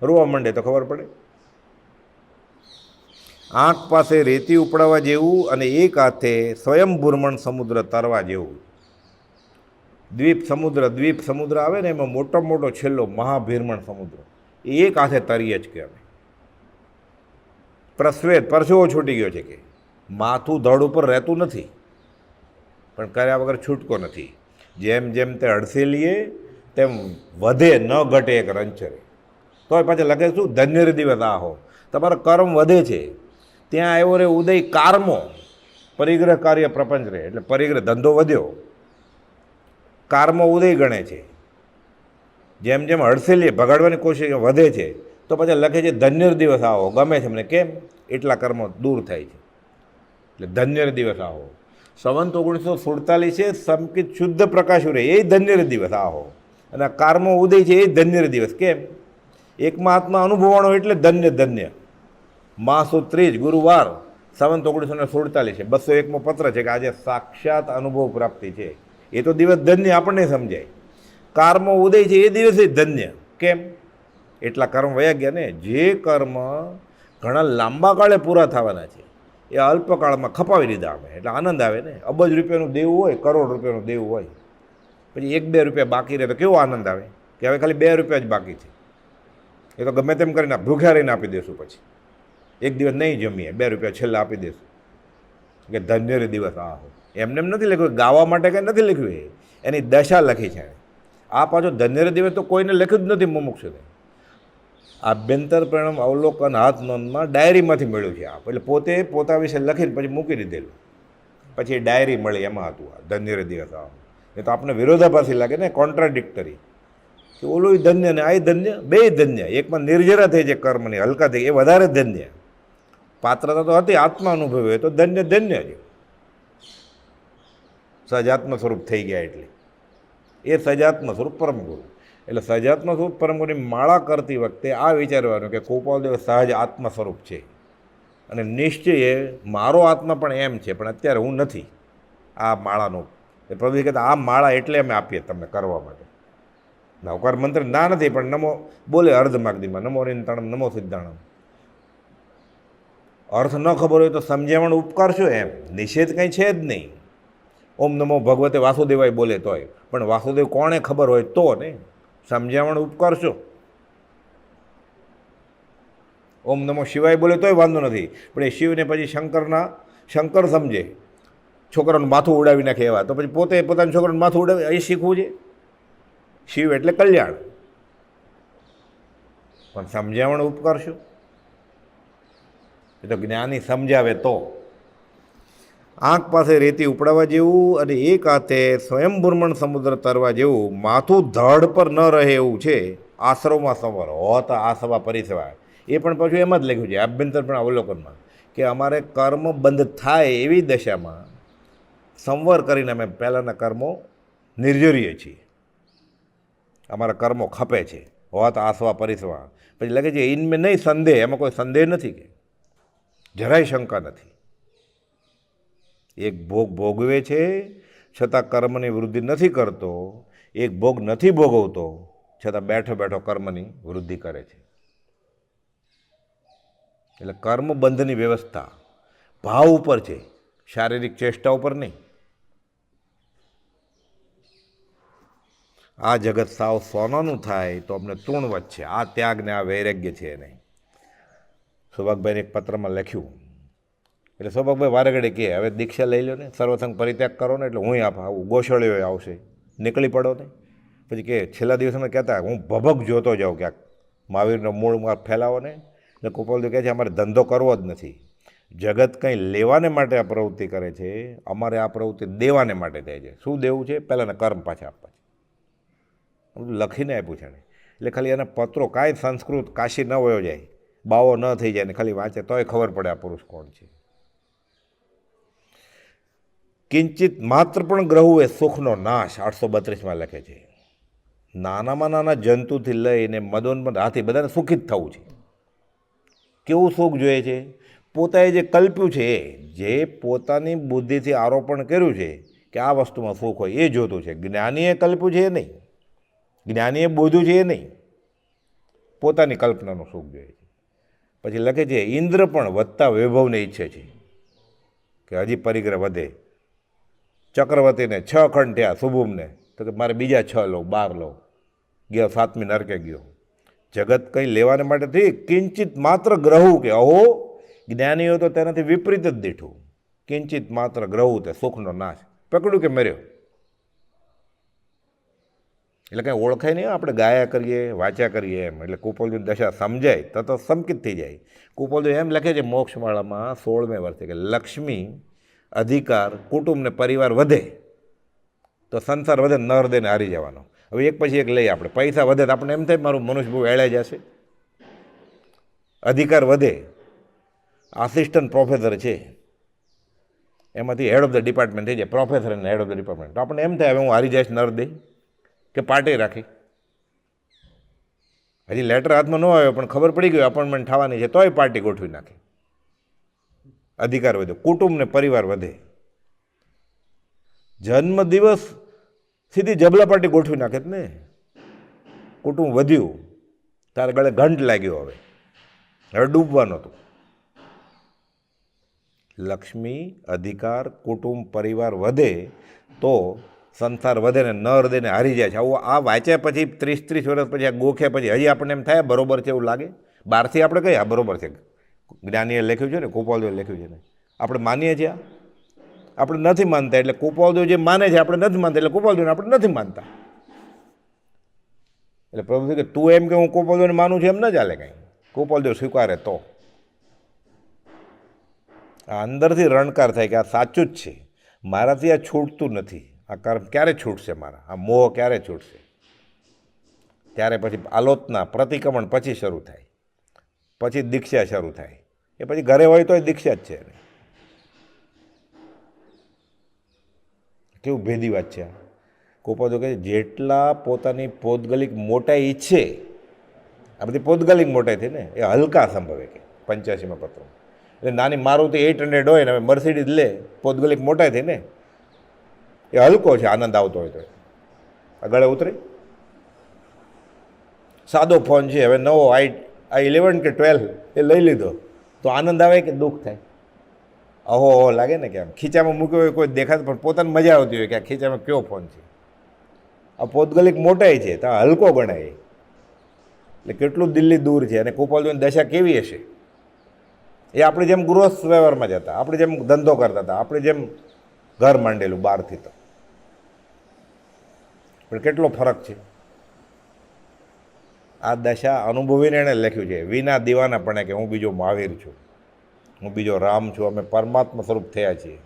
રોવા માંડે તો ખબર પડે. આંખ પાસે રેતી ઉપડાવવા જેવું અને એક હાથે સ્વયંભૂર્મણ સમુદ્ર તરવા જેવું. દ્વીપ સમુદ્ર આવે ને એમાં મોટો છેલ્લો મહાભીરમણ સમુદ્ર, એ એક હાથે તરીએ જ કે અમે. પરસેવો છૂટી ગયો છે કે માથું ધડ ઉપર રહેતું નથી, પણ કર્યા વગર છૂટકો નથી. જેમ જેમ તે અડસેલીએ તેમ વધે ન ઘટે એક રંચરે. તોય પાછા લખે શું? ધન્ય દિવસ આ હો, તમારો કર્મ વધે છે. ત્યાં આવ્યો રે ઉદય કારમો, પરિગ્રહ કાર્ય પ્રપંચ રહે. એટલે પરિગ્રહ ધંધો વધ્યો, કારમો ઉદય ગણે છે. જેમ જેમ હડસેલીએ ભગાડવાની કોશિશ વધે છે, તો પછી લખે છે ધન્ય દિવસ આવો, ગમે છે મને. કેમ? એટલા કર્મો દૂર થાય છે. એટલે ધન્ય દિવસ આવો. સંવંત 1947 સંકિત શુદ્ધ પ્રકાશ રહે, એ ધન્ય દિવસ આવો. અને આ કારમો ઉદય છે એ ધન્ય દિવસ. કેમ? એકમાં આત્મા અનુભવાણો એટલે ધન્ય ધન્ય. માસો 30 ગુરુવાર સંવત 1947 છે. 201મો પત્ર છે કે આજે સાક્ષાત અનુભવ પ્રાપ્તિ છે. એ તો દિવસ ધન્ય આપણને સમજાય. કર્મો ઉદય છે એ દિવસે ધન્ય. કેમ? એટલા કર્મ વયા ગયા ને. જે કર્મ ઘણા લાંબા કાળે પૂરા થવાના છે એ અલ્પકાળમાં ખપાવી દીધા અમે, એટલે આનંદ આવે ને. અબજ રૂપિયાનું દેવું હોય, કરોડ રૂપિયાનું દેવું હોય, પછી 1-2 રૂપિયા બાકી રહે તો કેવો આનંદ આવે કે હવે ખાલી 2 રૂપિયા જ બાકી છે. એ તો ગમે તેમ કરીને ભૂખ્યા રહીને આપી દઈશું. પછી એક દિવસ નહીં જમીએ, 2 રૂપિયા છેલ્લા આપી દઈશું કે ધન્ય દિવસ. આ એમને એમ નથી લખ્યું, ગાવા માટે કંઈ નથી લખ્યું, એની દશા લખી છે. આ પાછો ધન્ય દિવસ તો કોઈને લખ્યું જ નથી મુમુક્ષુને. આભ્યંતર પરિણામ અવલોકન હાથ નોંધમાં ડાયરીમાંથી મળ્યું છે આ. એટલે પોતે પોતા વિશે લખીને પછી મૂકી દીધેલું, પછી એ ડાયરી મળી, એમાં હતું આ ધન્ય દિવસ. આ એ તો આપણે વિરોધાભાસી લાગે ને, કોન્ટ્રાડિક્ટરી, કે ઓલું ધન્ય ને આ ધન્ય, બે ધન્ય. એકમાં નિર્જરા થઈ છે કર્મની, હલકા થઈ, એ વધારે ધન્ય. પાત્રતા તો હતી, આત્મા અનુભવે તો ધન્ય ધન્ય છે. સહજાત્મ સ્વરૂપ થઈ ગયા એટલે એ સહજાત્મ સ્વરૂપ પરમગુરુ. એટલે સહજાત્મ સ્વરૂપ પરમગુરુની માળા કરતી વખતે આ વિચારવાનું કે ગોપાલદેવ સહજ આત્મ સ્વરૂપ છે અને નિશ્ચય મારો આત્મા પણ એમ છે, પણ અત્યારે હું નથી આ માળાનો. એ પ્રભુ કહેતા આ માળા એટલે અમે આપીએ તમને કરવા માટે. નવકાર મંત્ર ના નથી, પણ નમો બોલે અર્ધમાગદીમાં, નમો નિંતાણમ નમો સિદ્ધાણમ. અર્થ ન ખબર હોય તો સમજાવવાનો ઉપકાર શું? એમ નિષેધ કંઈ છે જ નહીં. ઓમ નમો ભગવતે વાસુદેવાય બોલે તોય, પણ વાસુદેવ કોણે ખબર હોય તો ને, સમજાવવાનો ઉપકાર શું? ઓમ નમો શિવાય બોલે તોય વાંધો નથી, પણ એ શિવને પછી શંકર સમજે, છોકરાનું માથું ઉડાવી નાખે એવા, તો પછી પોતે પોતાના છોકરાનું માથું ઉડાવે એ શીખવું છે. શિવ એટલે કલ્યાણ, પણ સમજાવવાનો ઉપકાર શું? એ તો જ્ઞાની સમજાવે તો. આંખ પાસે રેતી ઉપડાવવા જેવું અને એક હાથે સ્વયંભૂર્મણ સમુદ્ર તરવા જેવું માથું ધડ પર ન રહે એવું છે. આશ્રમમાં સંવર હોત આસવા પરિસેવા, એ પણ પાછું એમ જ લખ્યું છે આભ્યંતર પણ અવલોકનમાં, કે અમારે કર્મ બંધ થાય એવી દશામાં સંવર કરીને અમે પહેલાંના કર્મો નિર્જરીએ છીએ. અમારા કર્મો ખપે છે. હોત આસવા પરિસવા, પછી લખે છે ઇનમેં નહીં સંદેહ, એમાં કોઈ સંદેહ નથી, કે જરાય શંકા નથી. એક ભોગ ભોગવે છે છતાં કર્મની વૃદ્ધિ નથી કરતો, એક ભોગ નથી ભોગવતો છતાં બેઠો બેઠો કર્મની વૃદ્ધિ કરે છે. એટલે કર્મ બંધની વ્યવસ્થા ભાવ ઉપર છે, શારીરિક ચેષ્ટા ઉપર નહીં. આ જગત સાવ સોનાનું થાય તો અમને તૃણવત છે. આ ત્યાગને આ વૈરાગ્ય છે નહીં. સૌભાગભાઈને એક પત્રમાં લખ્યું, એટલે સૌભાગભાઈ વારે ઘડી કહે હવે દીક્ષા લઈ લો ને, સર્વસંગ પરિત્યાગ કરો ને, એટલે હું આવું ગોશળીઓ આવશે, નીકળી પડો ને. પછી કે છેલ્લા દિવસોમાં કહેતા હું ભભક જોતો જાઉં ક્યાંક, મહાવીરનો મૂળ માર્ગ ફેલાવો ને. એટલે ગોપાલદેવ કહે છે અમારે ધંધો કરવો જ નથી. જગત કંઈ લેવાને માટે આ પ્રવૃત્તિ કરે છે, અમારે આ પ્રવૃત્તિ દેવાને માટે થાય છે. શું દેવું છે? પહેલાંના કર્મ પાછા આપવા છે. બધું લખીને આપ્યું છે ને. એટલે ખાલી એના પત્રો કાંઈ સંસ્કૃત કાશી ન વયો જાય, બાવો ન થઈ જાય ને ખાલી વાંચે તોય ખબર પડે આ પુરુષ કોણ છે. કિંચિત માત્ર પણ ગ્રહુ એ સુખનો નાશ 832માં લખે છે. નાનામાં નાના જંતુથી લઈને મદોન્મદ હાથી બધાને સુખી જ થવું છે. કેવું સુખ જોઈએ છે? પોતાએ જે કલ્પ્યું છે, જે પોતાની બુદ્ધિથી આરોપણ કર્યું છે કે આ વસ્તુમાં સુખ હોય, એ જોતું છે. જ્ઞાનીએ કલ્પ્યું છે એ નહીં, જ્ઞાનીએ બોધ્યું છે એ નહીં, પોતાની કલ્પનાનું સુખ જોઈએ છે. પછી લખે છે ઇન્દ્ર પણ વધતા વૈભવને ઈચ્છે છે કે હજી પરિગ્રહ વધે. ચક્રવર્તીને 6 ખંડ થયા શુભુમને, તો કે મારે બીજા 6 લો, 12 લો, ગયો 7મી નરકે ગયો. જગત કંઈ લેવાને માટે થઈ, કિંચિત માત્ર ગ્રહુ, કે અહો જ્ઞાનીઓ તો તેનાથી વિપરીત જ દીઠું. કિંચિત માત્ર ગ્રહુ તે સુખનો નાશ, પકડ્યું કે મર્યો. એટલે કાંઈ ઓળખાય નહીં. આપણે ગાયા કરીએ, વાંચ્યા કરીએ એમ. એટલે કુપોલજીની દશા સમજાય તો સંકિત થઈ જાય. કુપોલજી એમ લખે છે મોક્ષમાળામાં 16મે વર્ષે કે લક્ષ્મી, અધિકાર, કુટુંબ ને પરિવાર વધે તો સંસાર વધે, નર દઈને હારી જવાનો. હવે એક પછી એક લઈએ આપણે. પૈસા વધે તો આપણે એમ થાય મારું મનુષ્ય બહુ એળાઈ જશે. અધિકાર વધે, આસિસ્ટન્ટ પ્રોફેસર છે એમાંથી હેડ ઓફ ધ ડિપાર્ટમેન્ટ થઈ જાય, પ્રોફેસર અને હેડ ઓફ ધ ડિપાર્ટમેન્ટ, તો આપણે એમ થાય હવે હું હારી જઈશ નર દે, કે પાર્ટી રાખી. હજી લેટર હાથમાં ન આવ્યો પણ ખબર પડી ગઈ અપોઇન્ટમેન્ટ થવાની છે તોય પાર્ટી ગોઠવી નાખે. અધિકાર વધે, કુટુંબ ને પરિવાર વધે. જન્મદિવસ સીધી જબલા પાર્ટી ગોઠવી નાખે ને. કુટુંબ વધ્યું, તારે ગળે ઘંટ લાગ્યો, હવે ડૂબવાનું હતું. લક્ષ્મી, અધિકાર, કુટુંબ, પરિવાર વધે તો સંસાર વધે ને ન હૃદય ને હારી જાય છે. આવું આ વાંચ્યા પછી 30-30 વર્ષ પછી આ ગોખ્યા પછી હજી આપણને એમ થાય બરોબર છે એવું લાગે. બહારથી આપણે કહીએ આ બરોબર છે, જ્ઞાનીએ લખ્યું છે ને, કુપાલદેવે લખ્યું છે ને, આપણે માનીએ છીએ. આપણે નથી માનતા એટલે કુપાલદેવ જે માને છે આપણે નથી માનતા એટલે કુપાલદેવને આપણે નથી માનતા. એટલે પ્રભુ કે તું એમ કે હું કુપાલદેવને માનું છું એમ ન ચાલે કાંઈ. કુપાલદેવ સ્વીકારે તો આ અંદરથી રણકાર થાય કે આ સાચું જ છે, મારાથી આ છૂટતું નથી. આ કર્મ ક્યારે છૂટશે મારા, આ મોહ ક્યારે છૂટશે? ત્યારે પછી આલોચના, પ્રતિક્રમણ પછી શરૂ થાય, પછી દીક્ષા શરૂ થાય. એ પછી ઘરે હોય તો દીક્ષા જ છે. કેવું ભેદી વાત છે. કુપાલદેવ કહે જેટલા પોતાની પૌદ્ગલિક મોટાઈ ઈચ્છે, આ બધી પૌદ્ગલિક મોટાઈ થઈ ને, એ હલકા સંભવે કે 85માં પત્ર. એટલે નાની મારુતિ 800 હોય ને હવે મર્સિડીઝ લે, પૌદ્ગલિક મોટાઈ થઈ ને, એ હલકો છે. આનંદ આવતો હોય તો આગળ ઉતરે. સાદો ફોન છે હવે નવો i11 કે 12 એ લઈ લીધો તો આનંદ આવે કે દુઃખ થાય? અહો લાગે ને કે આમ ખીચામાં મૂક્યો હોય કોઈ દેખાતું પણ પોતાને મજા આવતી હોય કે આ ખીચામાં કયો ફોન છે. આ પૌદ્ગલિક મોટાઈ છે તો હલકો ગણાય. એટલે કેટલું દિલ્હી દૂર છે. અને કુપાલદેવની દશા કેવી હશે? એ આપણે જેમ ગૃહસ્થ વ્યવહારમાં જતા, આપણે જેમ ધંધો કરતા હતા, આપણે જેમ ઘર માંડેલું બહારથી, તો પણ કેટલો ફરક છે. આ દશા અનુભવીને એણે લખ્યું છે. વિના દીવાનાપણે કે હું બીજો મહાવીર છું, હું બીજો રામ છું, અમે પરમાત્મા સ્વરૂપ થયા છીએ.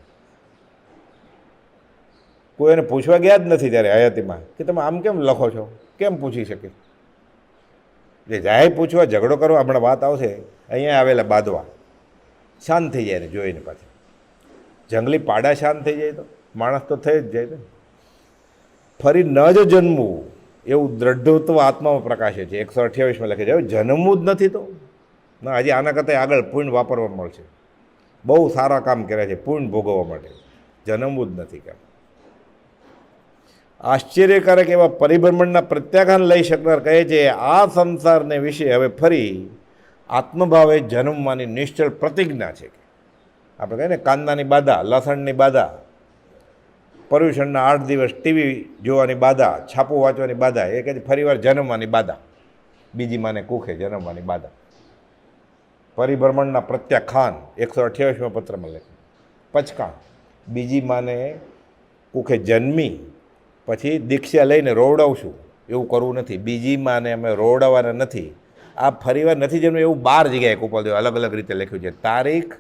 કોઈ એને પૂછવા ગયા જ નથી ત્યારે હયાતીમાં કે તમે આમ કેમ લખો છો, કેમ પૂછી શકે? જે જાય પૂછવા, ઝઘડો કરવા, હમણાં વાત આવશે, અહીંયા આવેલા બાંધવા શાંત થઈ જાય ને જોઈને પાછા. જંગલી પાડા શાંત થઈ જાય તો માણસ તો થઈ જ જાય ને. ફરી ન જ જન્મવું એવું દ્રઢત્વ આત્મામાં પ્રકાશે છે. 128માં લખે છે. હવે જન્મવું જ નથી તો ના, હજી આના કરતાં આગળ પુણ્ય વાપરવા મળશે. બહુ સારા કામ કર્યા છે પુણ્ય ભોગવવા માટે, જન્મવું જ નથી કામ. આશ્ચર્યકારક એવા પરિભ્રમણના પ્રત્યાખ્યાન લઈ શકનાર કહે છે આ સંસારને વિશે હવે ફરી આત્મભાવે જન્મવાની નિશ્ચળ પ્રતિજ્ઞા છે. આપણે કહીએ ને કાંદાની બાધા, લસણની બાધા, પર્યુષણના 8 દિવસ ટીવી જોવાની બાધા, છાપું વાંચવાની બાધા, એ કહે છે ફરીવાર જન્મવાની બાધા, બીજી માને કુખે જન્મવાની બાધા. પરિભ્રમણના પ્રત્યાખ્યાન 128માં પત્રમાં લખે. પચકાણ, બીજી માને કુખે જન્મી પછી દીક્ષા લઈને રોવડાવશું એવું કરવું નથી. બીજી માને અમે રોવડાવવાના નથી. આ ફરીવાર નથી જન્મ્યું એવું 12 જગ્યાએ કુપાલદેવે અલગ અલગ રીતે લખ્યું છે. તારીખ,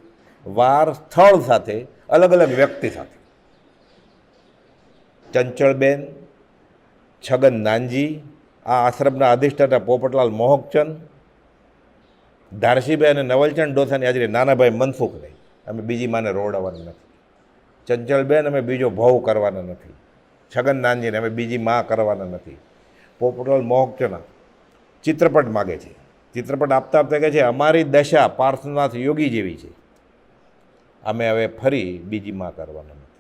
વાર, સ્થળ સાથે, અલગ અલગ વ્યક્તિ સાથે. ચંચળબેન, છગન નાનજી, આ આશ્રમના અધિષ્ઠાતા પોપટલાલ મોહકચંદ, ધારસીભાઈ અને નવલચંદ ડોસાની હાજરી નાનાભાઈ મનસુખભાઈ, અમે બીજી માને રોવડાવવાના નથી. ચંચળબેન, અમે બીજો ભવ કરવાના નથી. છગન નાનજીને અમે બીજી માં કરવાના નથી. પોપટલાલ મોહકચંદ ચિત્રપટ માગે છે. ચિત્રપટ આપતા આપતા કહે છે અમારી દશા પાર્શ્વનાથ યોગી જેવી છે, અમે હવે ફરી બીજી માં કરવાના નથી.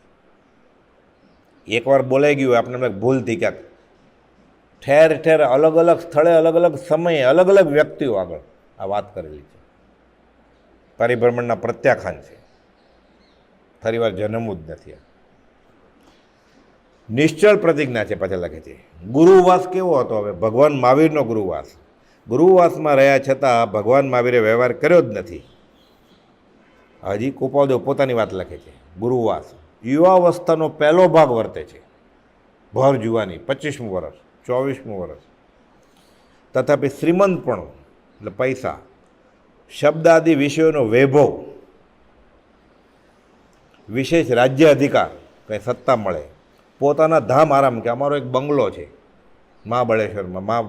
એકવાર બોલાઈ ગયું આપણને ભૂલથી ક્યાંક, ઠેર ઠેર અલગ અલગ સ્થળે, અલગ અલગ સમયે, અલગ અલગ વ્યક્તિઓ આગળ આ વાત કરેલી છે. પરિભ્રમણના પ્રત્યાખ્યાન છે. ફરીવાર જન્મવું જ નથી. નિશ્ચળ પ્રતિજ્ઞા છે. પાછા લખે છે ગુરુવાસ કેવો હતો? હવે ભગવાન મહાવીરનો ગુરુવાસ. ગુરુવાસમાં રહ્યા છતાં ભગવાન મહાવીરે વ્યવહાર કર્યો જ નથી. હજી કુપાલદેવ પોતાની વાત લખે છે. ગુરુવાસ યુવાવસ્થાનો પહેલો ભાગ વર્તે છે, ભર જુવાની, 25મું વર્ષ, 24મું વર્ષ. તથાપિ શ્રીમંતપણું એટલે પૈસા, શબ્દ આદિ વિષયોનો વૈભવ, વિશેષ રાજ્ય અધિકાર, કંઈ સત્તા મળે, પોતાના ધામ આરામ, કે અમારો એક બંગલો છે મહાબળેશ્વરમાં,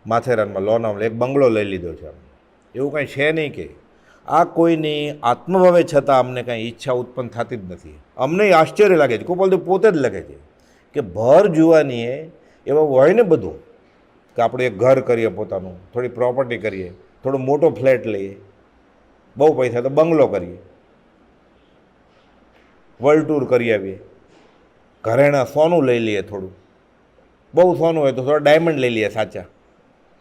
માથેરાનમાં, લોનાવલા એક બંગલો લઈ લીધો છે, એવું કાંઈ છે નહીં. કે આ કોઈની આત્મભાવે છતાં અમને કાંઈ ઈચ્છા ઉત્પન્ન થતી જ નથી. અમને આશ્ચર્ય લાગે છે. કુપાલદેવ પોતે જ લખે છે કે ભર જુવાનીએ એવા હોય ને બધું કે આપણે એક ઘર કરીએ પોતાનું, થોડી પ્રોપર્ટી કરીએ, થોડો મોટો ફ્લેટ લઈએ, બહુ પૈસા તો બંગલો કરીએ, વર્લ્ડ ટૂર કરી આવીએ, ઘરેણાં સોનું લઈ લઈએ, થોડું બહુ સોનું હોય તો થોડા ડાયમંડ લઈ લઈએ સાચા,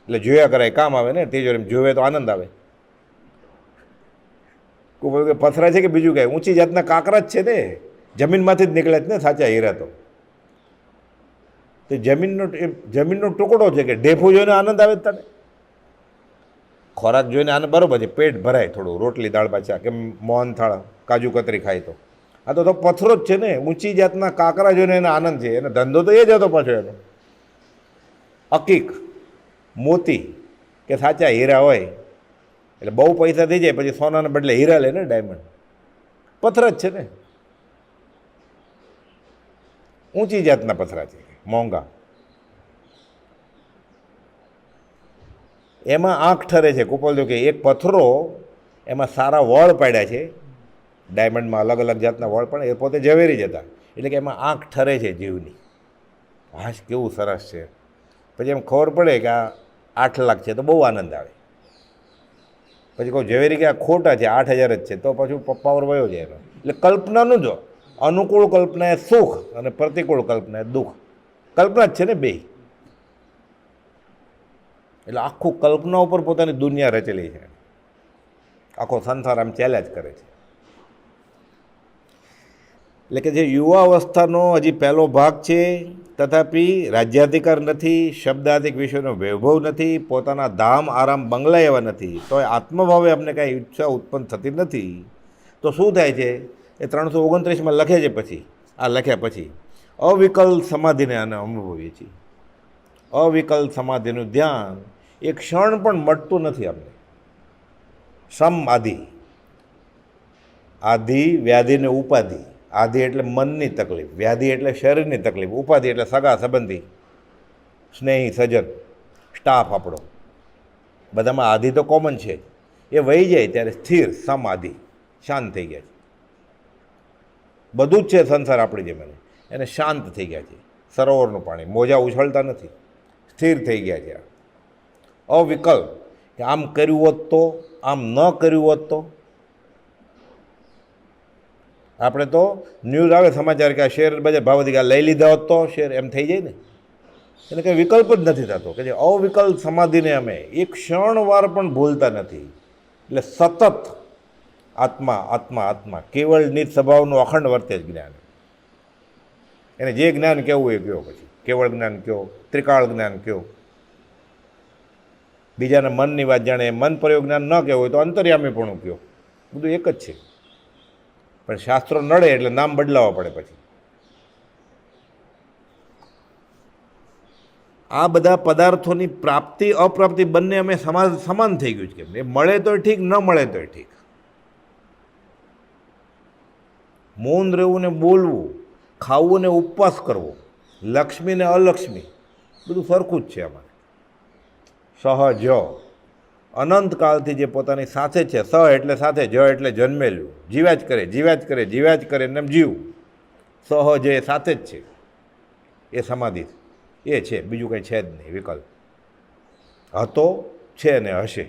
એટલે જોયા કરાય, કામ આવે ને, તિજોરી જોવે તો આનંદ આવે. પથરા છે કે બીજું કાંઈ, ઊંચી જાતના કાંકરા જ છે ને, જમીનમાંથી જ નીકળે છે ને સાચા હીરા તો. તે જમીનનો ટુકડો છે કે ઢેફું જોઈને આનંદ આવે તને, ખોરાક જોઈને આનંદ બરોબર છે, પેટ ભરાય થોડું, રોટલી દાળ પાછા કે મોહનથાળ કાજુ કતરી ખાય તો. આ તો પથરો જ છે ને, ઊંચી જાતના કાંકરા જોઈને એને આનંદ છે, એનો ધંધો તો એ જ હતો પાછો એનો. અકીક મોતી કે સાચા હીરા હોય એટલે બહુ પૈસા થઈ જાય, પછી સોનાના બદલે હીરા લે ને, ડાયમંડ. પથરા જ છે ને, ઊંચી જાતના પથરા છે, મોંઘા. એમાં આંખ ઠરે છે. કુપોલ કે એક પથરો, એમાં સારા વળ પાડ્યા છે, ડાયમંડમાં અલગ અલગ જાતના વળ પણ, એ પોતે ઝવેરી જ હતા, એટલે કે એમાં આંખ ઠરે છે જીવની. હાશ કેવું સરસ છે. પછી એમ ખબર પડે કે આ 8 લાખ છે તો બહુ આનંદ આવે. પછી કહું ઝવેરી કે આ ખોટા છે, 8000 જ છે, તો પાછું પાવર વયો જાય એનો. એટલે કલ્પનાનું જો અનુકૂળ કલ્પના એ સુખ અને પ્રતિકૂળ કલ્પના એ દુઃખ. કલ્પના જ છે ને બે. એટલે આખું કલ્પના ઉપર પોતાની દુનિયા રચેલી છે, આખો સંસાર આમ ચાલ્યા જ કરે છે. એટલે કે જે યુવા અવસ્થાનો હજી પહેલો ભાગ છે, તથાપી રાજ્યાધિકાર નથી, શબ્દાધિક વિષયનો વૈભવ નથી, પોતાના ધામ આરામ બંગલા એવા નથી, તો એ આત્મભાવે અમને કાંઈ ઈચ્છા ઉત્પન્ન થતી નથી. તો શું થાય છે? એ 329માં લખે છે. પછી આ લખ્યા પછી અવિકલ સમાધિને આને અનુભવીએ છીએ. અવિકલ સમાધિનું ધ્યાન એક ક્ષણ પણ મટતું નથી અમને. સમ આધિ, આધિ વ્યાધિ ને ઉપાધિ. આધિ એટલે મનની તકલીફ, વ્યાધિ એટલે શરીરની તકલીફ, ઉપાધિ એટલે સગા સંબંધી, સ્નેહી સજ્જન, સ્ટાફ આપણો, બધામાં આધિ તો કોમન છે. એ વહી જાય ત્યારે સ્થિર સમાધિ, શાંત થઈ ગયા છે. બધું જ છે સંસાર આપણી જેમ, એને શાંત થઈ ગયા છે. સરોવરનું પાણી, મોજા ઉછળતા નથી, સ્થિર થઈ ગયા છે. અવિકલ્પ કે આમ કર્યું હોત તો, આમ ન કર્યું હોત તો. આપણે તો ન્યૂઝ આવે સમાચાર કે આ શેર બજાર ભાવ વધી ગયા, લઈ લીધા હોત તો શેર, એમ થઈ જાય ને. એને કંઈ વિકલ્પ જ નથી થતો કે જે અવિકલ્પ સમાધિને અમે એક ક્ષણવાર પણ ભૂલતા નથી. એટલે સતત આત્મા આત્મા આત્મા, કેવળ નિજ સ્વભાવનું અખંડ વર્તે જ જ્ઞાન. એને જે જ્ઞાન કહેવું એ કયો, પછી કેવળ જ્ઞાન કયો, ત્રિકાળ જ્ઞાન કયો, બીજાના મનની વાત જાણે, મન પ્રયોગ જ્ઞાન ન કહેવું હોય તો અંતર્યામીપણું કયો, બધું એક જ છે. પણ શાસ્ત્રો નડે એટલે નામ બદલાવવા પડે. પછી આ બધા પદાર્થોની પ્રાપ્તિ અપ્રાપ્તિ બંને અમે સમાન થઈ ગયું છે. કેમ? એ મળે તો ઠીક, ન મળે તો ઠીક. મૌન રહેવું ને બોલવું, ખાવું ને ઉપવાસ કરવો, લક્ષ્મી ને અલક્ષ્મી, બધું સરખું જ છે અમારે. સહજ, અનંતકાળથી જે પોતાની સાથે છે. સ એટલે સાથે, જ એટલે જન્મેલું, જીવ્યા જ કરે, જીવ્યા જ કરે, જીવ્યા જ કરે, એમ જીવવું. સહજ એ સાથે જ છે. એ સમાધિ એ છે, બીજું કંઈ છે જ નહીં વિકલ્પ. હતો, છે ને હશે.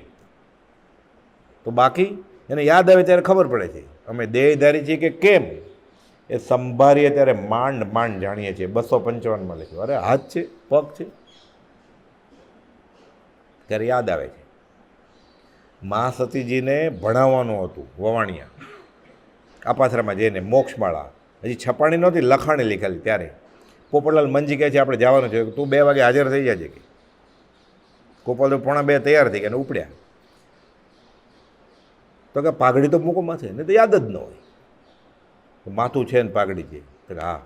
તો બાકી એને યાદ આવે ત્યારે ખબર પડે છે અમે દેહધારી છીએ કે કેમ. એ સંભાળીએ ત્યારે માંડ માંડ જાણીએ છીએ. 255માં લખ્યું. અરે હાથ છે, પગ છે, ત્યારે યાદ આવે છે. મહાસતીજીને ભણાવવાનું હતું વવાણિયા, આપાસરામાં જઈને મોક્ષમાળા, હજી છપાણી નહોતી, લખાણી લીખેલી. ત્યારે પોપટલાલ મંજી કહે છે આપણે જવાનું છે, તું 2 વાગે હાજર થઈ જાય કે. ગોપાલ 1:45 તૈયાર થઈ ગયા ને ઉપડ્યા. તો કે પાઘડી તો મૂકો માથે, ને તો યાદ જ ન હોય. માથું છે ને પાઘડી છે, તો કે હા.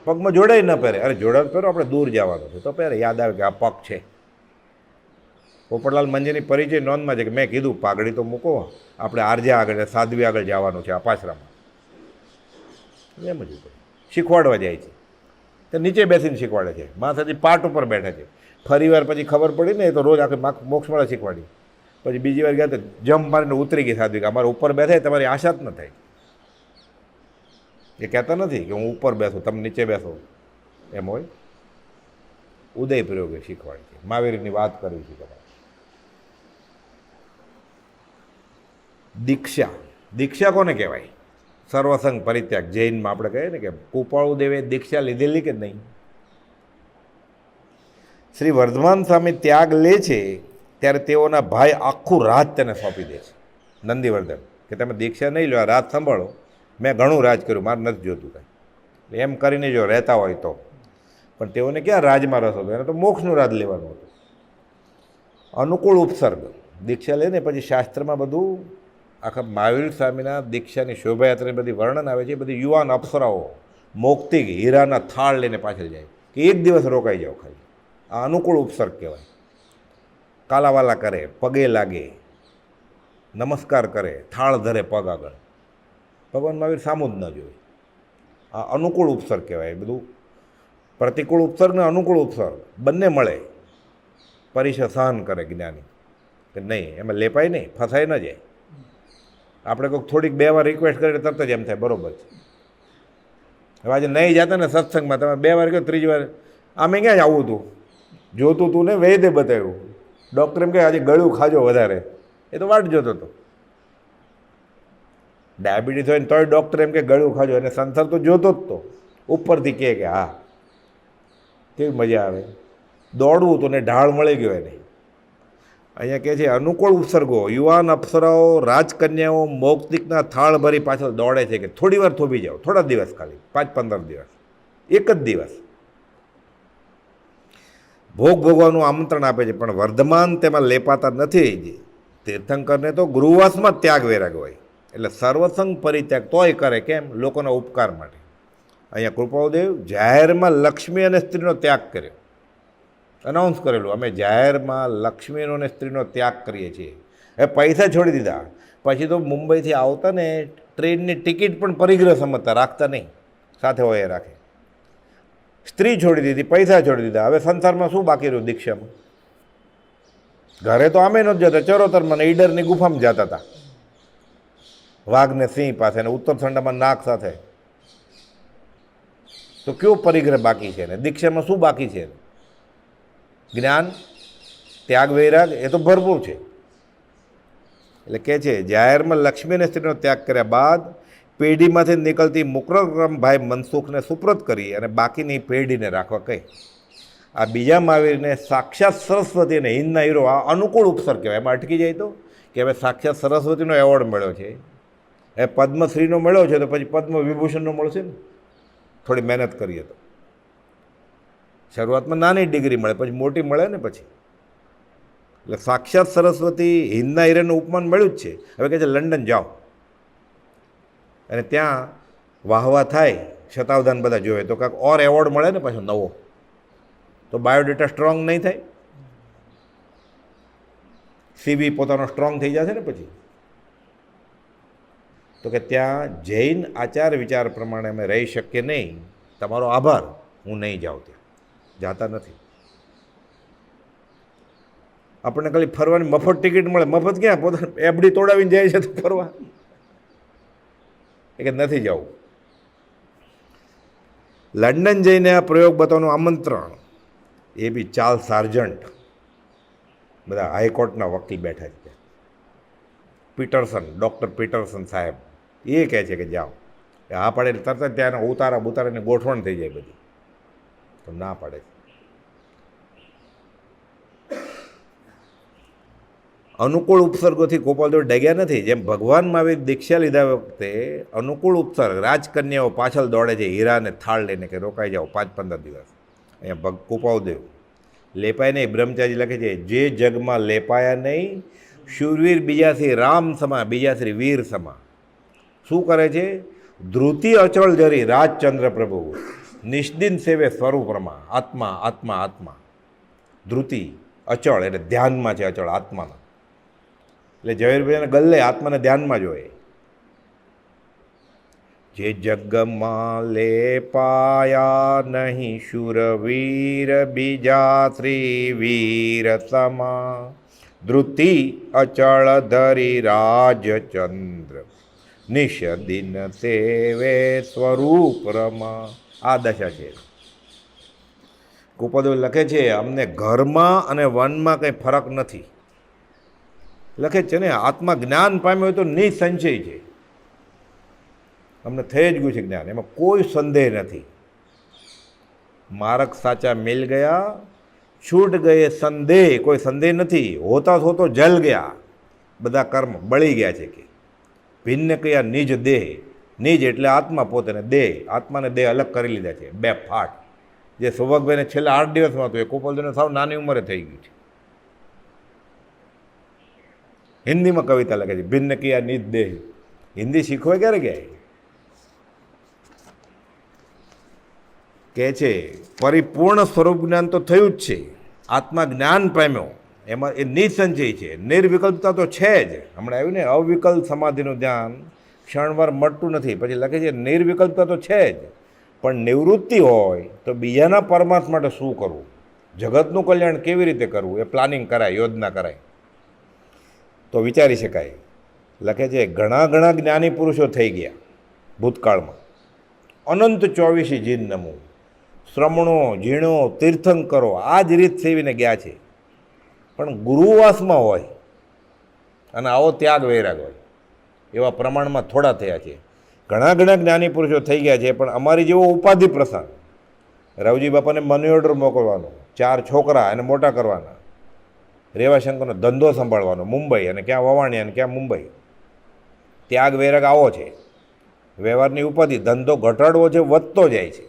પગમાં જોડાઈ ન પહેરે. અરે જોડાવ પહેરો, આપણે દૂર જવાનું છે તો પહેરે, યાદ આવે કે આ પગ છે. પોપટલાલ મંજીની પરિચય નોંધમાં છે કે મેં કીધું પાઘડી તો મૂકો, આપણે આરજા આગળ, સાધ્વી આગળ જવાનું છે આપાસરામાં. એમ જ શીખવાડવા જાય છે. તો નીચે બેસીને શીખવાડે છે. માથાથી પાટ ઉપર બેઠે છે. ફરી વાર પછી ખબર પડી ને, એ તો રોજ આખી મોક્ષમાળા શીખવાડી. પછી બીજી વાર ગયા તો જમ્પ મારીને ઉતરી ગઈ સાધ્વી કે અમારે ઉપર બેસે, તમારી આશા જ ન થાય. એ કહેતા નથી કે હું ઉપર બેસું, તમે નીચે બેસો, એમ હોય. ઉદય પ્રયોગ શીખવાડે છે. મહાવીરની વાત કરવી છે તમારે. દીક્ષા, દીક્ષા કોને કહેવાય? સર્વસંગ પરિત્યાગ. જૈનમાં આપણે કહીએ ને કે કૃપાળુદેવે દીક્ષા લીધેલી કે નહીં? શ્રી વર્ધમાન સ્વામી ત્યાગ લે છે ત્યારે તેઓના ભાઈ આખું રાજ તેને સોંપી દે છે, નંદીવર્ધન, કે તમે દીક્ષા નહીં લો, આ રાજ સંભાળો, મેં ઘણું રાજ કર્યું, મારે નથી જોતું કાંઈ. એમ કરીને જો રહેતા હોય તો. પણ તેઓને ક્યાં રાજમાં રસ હતો? એને તો મોક્ષનું રાજ લેવાનું હતું. અનુકૂળ ઉપસર્ગ. દીક્ષા લે ને પછી શાસ્ત્રમાં બધું આખા મહાવીર સ્વામીના દીક્ષાની શોભાયાત્રાની બધી વર્ણન આવે છે. બધી યુવાન અપ્સરાઓ મોક્તિક હીરાના થાળ લઈને પાછળ જાય કે એક દિવસ રોકાઈ જાઓ ખાલી. આ અનુકૂળ ઉપસર્ગ કહેવાય. કાલાવાલા કરે, પગે લાગે, નમસ્કાર કરે, થાળ ધરે પગ આગળ, ભગવાન મહાવીર સામું જ ન જોવે. આ અનુકૂળ ઉપસર્ગ કહેવાય. બધું પ્રતિકૂળ ઉપસર્ગ ને અનુકૂળ ઉપસર્ગ બંને મળે. પરીક્ષા સહન કરે જ્ઞાની કે નહીં, એમાં લેપાય નહીં, ફસાય ન જાય. આપણે કોઈક થોડીક 2 વાર રિક્વેસ્ટ કરીએ તરત જ એમ થાય બરાબર છે. હવે આજે નહીં જતા ને સત્સંગમાં, તમે 2 વાર કહો, 3જી વાર આમે ક્યાં આવું હતું, જોતું તું ને વૈદ્ય બતાવ્યું, ડૉક્ટર એમ કહે આજે ગળ્યું ખાજો વધારે, એ તો વાટ જોતો હતો. ડાયાબિટીસ હોય ને તોય ડૉક્ટર એમ કે ગળ્યું ખાજો, અને સંસાર તો જોતો જ તો ઉપરથી કહે કે હા, કેવી મજા આવે. દોડવું તો ને ઢાળ મળી ગયો એને. અહીંયા કહે છે અનુકૂળ ઉપસર્ગો. યુવાન અપ્સરાઓ, રાજકન્યાઓ મૌક્તિકના થાળ ભરી પાછળ દોડે છે કે થોડી વાર થોભી જાઓ, થોડા દિવસ ખાલી, 5-15 દિવસ, એક જ દિવસ ભોગ ભોગવાનું આમંત્રણ આપે છે. પણ વર્ધમાન તેમાં લેપાતા નથી. તીર્થંકરને તો ગૃહવાસમાં ત્યાગ વૈરાગ હોય, એટલે સર્વસંગ પરિત્યાગ તોય કરે. કેમ? લોકોના ઉપકાર માટે. અહીંયા કૃપાળુદેવ જાહેરમાં લક્ષ્મી અને સ્ત્રીનો ત્યાગ કર્યો, અનાઉન્સ કરેલું, અમે જાહેરમાં લક્ષ્મીનો અને સ્ત્રીનો ત્યાગ કરીએ છીએ. હવે પૈસા છોડી દીધા, પછી તો મુંબઈથી આવતા ને ટ્રેનની ટિકિટ પણ પરિગ્રહ સમજતા, રાખતા નહીં, સાથે હોય એ રાખે. સ્ત્રી છોડી દીધી, પૈસા છોડી દીધા. હવે સંસારમાં શું બાકી રહ્યું દીક્ષામાં? ઘરે તો આમે નહોતું જતા, ચરોતરમાં ને ઈડરની ગુફામાં જતા હતા, વાઘને સિંહ પાસે ને ઉત્તરખંડમાં નાગ સાથે. તો કયો પરિગ્રહ બાકી છે ને? દીક્ષામાં શું બાકી છે? જ્ઞાન, ત્યાગ, વૈરાગ એ તો ભરપૂર છે. એટલે કહે છે જાહેરમાં લક્ષ્મી અને સ્ત્રીનો ત્યાગ કર્યા બાદ પેઢીમાંથી નીકળતી મુકરમભાઈ મનસુખને સુપ્રત કરી અને બાકીની પેઢીને રાખવા કહી. આ બીજા મહાવીરને સાક્ષાત સરસ્વતી અને હિંદના હીરો, આ અનુકૂળ ઉપસર્ગ કહેવાય. એમાં અટકી જાય તો કે હવે સાક્ષાત સરસ્વતીનો એવોર્ડ મળ્યો છે, એ પદ્મશ્રીનો મળ્યો છે, તો પછી પદ્મ વિભૂષણનો મળશે ને, થોડી મહેનત કરીએ તો. શરૂઆતમાં નાની ડિગ્રી મળે, પછી મોટી મળે ને પછી. એટલે સાક્ષાત સરસ્વતી હિંદના હીરાનું ઉપમાન મળ્યું જ છે. હવે કહે છે લંડન જાઓ અને ત્યાં વાહવા થાય, શતાવધાન બધા જોવે, તો કાંઈક ઓર એવોર્ડ મળે ને પાછો નવો, તો બાયોડેટા સ્ટ્રોંગ નહીં થાય, સીવી પોતાનો સ્ટ્રોંગ થઈ જશે ને પછી. તો કે ત્યાં જૈન આચાર વિચાર પ્રમાણે અમે રહી શકીએ નહીં, તમારો આભાર, હું નહીં જાઉં. ત્યાં જાતા નથી. આપણને ખાલી ફરવાની મફત ટિકિટ મળે, મફત ક્યાં, પોતાને એફડી તોડાવીને જાય છે તો ફરવા, એ કે નથી જવું. લંડન જઈને આ પ્રયોગ બતાવવાનું આમંત્રણ, એ બી ચાર્લ્સ સાર્જન્ટ, બધા હાઈકોર્ટના વકીલ બેઠા છે, પીટરસન, ડૉક્ટર પીટરસન સાહેબ, એ કહે છે કે જાઓ. હા પાડે તરત જ ત્યાં ઉતારા બુતારાની ગોઠવણ થઈ જાય બધી, તો ના પાડે. અનુકૂળ ઉપસર્ગોથી ગોપાલદેવ ડગ્યા નથી. જેમ ભગવાન મહાવીર દીક્ષા લીધા વખતે અનુકૂળ ઉપસર્ગ, રાજકન્યાઓ પાછળ દોડે છે હીરાને થાળ લઈને કે રોકાઈ જાઓ 5-15 દિવસ. અહીંયા ગોપાલદેવ લેપાય નહીં. બ્રહ્મચારી લખે છે જે જગમાં લેપાયા નહીં, શૂરવીર બીજાથી રામ સમા, બીજાથી વીર સમા. શું કરે છે? ધ્રુતિ અચળ જરી રાજચંદ્ર પ્રભુ, નિષ્દિન સેવે સ્વરૂપમાં. આત્મા આત્મા આત્મા. ધ્રુતિ અચળ એટલે ધ્યાનમાં છે, અચળ આત્માના. એટલે ઝવેરભાઈને ગલ્લે આત્માને ધ્યાનમાં જોઈએ. જે જગમાં લેપાયા નહીં, શૂરવીર બીજા ત્રિવીર સમા, ધ્રુતિ અચળ ધરી રાજચંદ્ર, નિષદિન સેવે સ્વરૂપ રમા. આ દશા છે. ગોપાલદેવ લખે છે અમને ઘરમાં અને વનમાં કંઈ ફરક નથી. લખે છે ને આત્મા જ્ઞાન પામ્યો હોય તો નિસંશય છે, અમને થઈ જ ગયું છે જ્ઞાન, એમાં કોઈ સંદેહ નથી. માર્ગ સાચા મિલ ગયા, છૂટ ગયે સંદેહ, કોઈ સંદેહ નથી. હોતા હોતો જલ ગયા, બધા કર્મ બળી ગયા છે. કે ભિન્ન કયા નિજ દેહ, નિજ એટલે આત્મા પોતે, ને દેહ, આત્માને દેહ અલગ કરી લીધા છે, બે ફાટ. જે સૌભાગભાઈને છેલ્લા 8 દિવસમાં હતું એ ગોપાલદેવને સાવ નાની ઉંમરે થઈ ગયું છે. હિન્દીમાં કવિતા લખે છે ભિન્ન કિયા નિજ દેહ. હિન્દી શીખવા ક્યારે ગયા? કહે છે પરિપૂર્ણ સ્વરૂપ જ્ઞાન તો થયું જ છે, આત્મા જ્ઞાન પામ્યો, એમાં એ નિસંશય છે. નિર્વિકલ્પતા તો છે જ. હમણાં આવ્યું ને અવિકલ્પ સમાધિનું ધ્યાન ક્ષણવાર મળતું નથી. પછી લખે છે નિર્વિકલ્પતા તો છે જ, પણ નિવૃત્તિ હોય તો બીજાના પરમાર્થ માટે શું કરવું, જગતનું કલ્યાણ કેવી રીતે કરવું, એ પ્લાનિંગ કરાય, યોજના કરાય તો વિચારી શકાય. લખે છે ઘણા ઘણા જ્ઞાની પુરુષો થઈ ગયા ભૂતકાળમાં, અનંત 24 જીન નમું, શ્રમણો, ઝીણો, તીર્થંકરો આ જ રીત સેવીને ગયા છે. પણ ગુરુવાસમાં હોય અને આવો ત્યાગ વૈરાગ હોય એવા પ્રમાણમાં થોડા થયા છે. ઘણા ઘણા જ્ઞાની પુરુષો થઈ ગયા છે, પણ અમારી જેવો ઉપાધિ પ્રસંગ, રાવજી બાપાને મની ઓર્ડર મોકલવાનો, 4 છોકરા એને મોટા કરવાના, રેવાશંકરનો ધંધો સંભાળવાનો મુંબઈ, અને ક્યાં વવાણી અને ક્યાં મુંબઈ. ત્યાગ વૈરાગ આવો છે. વ્યવહારની ઉપાધિ, ધંધો ઘટાડવો છે, વધતો જાય છે.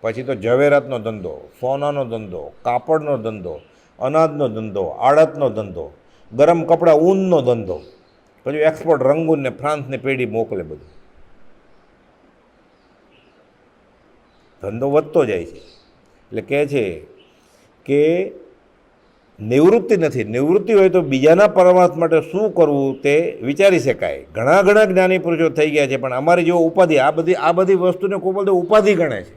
પછી તો ઝવેરાતનો ધંધો, સોનાનો ધંધો, કાપડનો ધંધો, અનાજનો ધંધો, આડતનો ધંધો, ગરમ કપડાં ઊનનો ધંધો, પછી એક્સપોર્ટ રંગૂનને ફ્રાન્સને પેઢી મોકલે. બધું ધંધો વધતો જાય છે. એટલે કહે છે કે નિવૃત્તિ નથી. નિવૃત્તિ હોય તો બીજાના પરમાર્થ માટે શું કરવું તે વિચારી શકાય. ઘણા ઘણા જ્ઞાની પુરુષો થઈ ગયા છે, પણ અમારી જેવો ઉપાધિ, આ બધી વસ્તુને ગોપાલદેવ ઉપાધિ ગણે છે.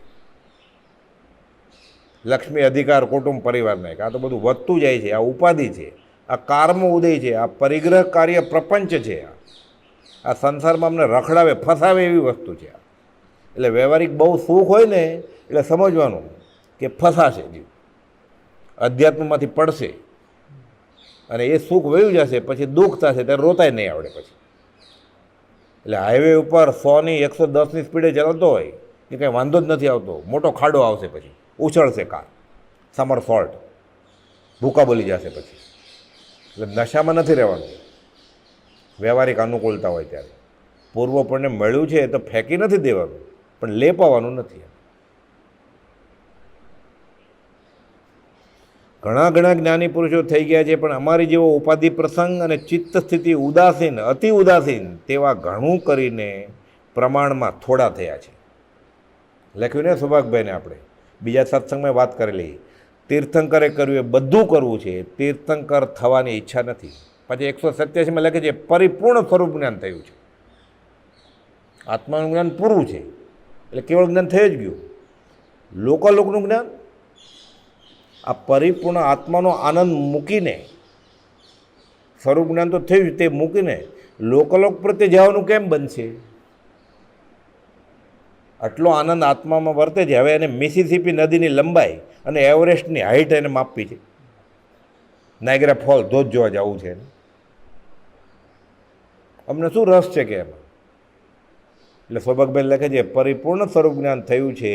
લક્ષ્મી, અધિકાર, કુટુંબ, પરિવારને આ તો બધું વધતું જાય છે. આ ઉપાધિ છે, આ કર્મ ઉદય છે, આ પરિગ્રહ કાર્ય પ્રપંચ છે. આ સંસારમાં અમને રખડાવે, ફસાવે એવી વસ્તુ છે. એટલે વ્યવહારિક બહુ સુખ હોય ને એટલે સમજવાનું કે ફસાશે જીવ, અધ્યાત્મમાંથી પડશે, અને એ સુખ વયું જશે, પછી દુઃખ થશે ત્યારે રોતાય નહીં આવડે પછી. એટલે હાઈવે ઉપર 100ની 110ની સ્પીડે ચાલતો હોય એ કંઈ વાંધો જ નથી આવતો. મોટો ખાડો આવશે, પછી ઉછળશે કાર, સમર સોલ્ટ, ભૂકા બોલી જશે પછી. એટલે નશામાં નથી રહેવાનું વ્યવહારિક અનુકૂળતા હોય ત્યારે. પૂર્વ પુણ્ય મળ્યું છે તો ફેંકી નથી દેવાનું, પણ લેપાવાનું નથી. ઘણા ઘણા જ્ઞાની પુરુષો થઈ ગયા છે, પણ અમારી જેવો ઉપાધિ પ્રસંગ અને ચિત્ત સ્થિતિ ઉદાસીન, અતિ ઉદાસીન તેવા ઘણું કરીને પ્રમાણમાં થોડા થયા છે. લખ્યું ને સૌભાગભાઈને આપણે બીજા સત્સંગમાં વાત કરેલી. તીર્થંકરે કર્યું એ બધું કરવું છે, તીર્થંકર થવાની ઈચ્છા નથી. પછી 187માં લખે છે પરિપૂર્ણ સ્વરૂપ જ્ઞાન થયું છે, આત્માનું જ્ઞાન પૂરું છે, એટલે કેવળ જ્ઞાન થઈ જ ગયું. લોકોનું જ્ઞાન, આ પરિપૂર્ણ આત્માનો આનંદ મૂકીને, સ્વરૂપ જ્ઞાન તો થયું તે મૂકીને લોકલોક પ્રત્યે જવાનું કેમ બનશે? આટલો આનંદ આત્મામાં વર્તે છે. હવે એને મિસિસિપી નદીની લંબાઈ અને એવરેસ્ટની હાઇટ એને માપવી છે. નાયગ્રા ફોલ ધોધ જોવા જવું છે. અમને શું રસ છે કે એમાં? એટલે સૌભાગભાઈ લખે છે પરિપૂર્ણ સ્વરૂપ જ્ઞાન થયું છે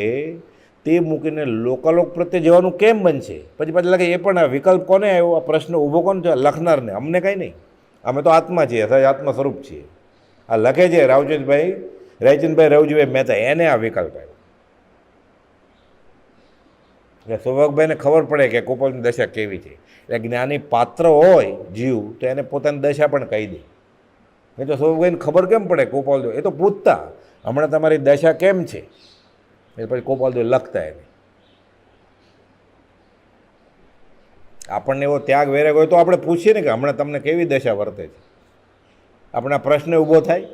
તે મૂકીને લોકાલોક પ્રત્યે જવાનું કેમ બનશે? પછી લખે એ પણ આ વિકલ્પ કોને આવ્યો? આ પ્રશ્ન ઊભો કોણ છે? લખનારને. અમને કંઈ નહીં, અમે તો આત્મા છીએ, આત્મા સ્વરૂપ છીએ. આ લખે છે રાયચંદભાઈ રવજીભાઈ મહેતા, એને આ વિકલ્પ આવ્યો. એટલે સૌભાગભાઈને ખબર પડે કે ગોપાલની દશા કેવી છે. એટલે જ્ઞાની પાત્ર હોય જીવ તો એને પોતાની દશા પણ કહી દે. એ તો સૌભાગભાઈને ખબર કેમ પડે? ગોપાલદેવ એ તો પૂછતા હમણાં તમારી દશા કેમ છે, એ પછી ગોપાલદેવ લખતા એને. આપણને એવો ત્યાગ વૈરાગ હોય તો આપણે પૂછીએ ને કે હમણાં તમને કેવી દશા વર્તે છે. આપણે આ પ્રશ્ન ઊભો થાય.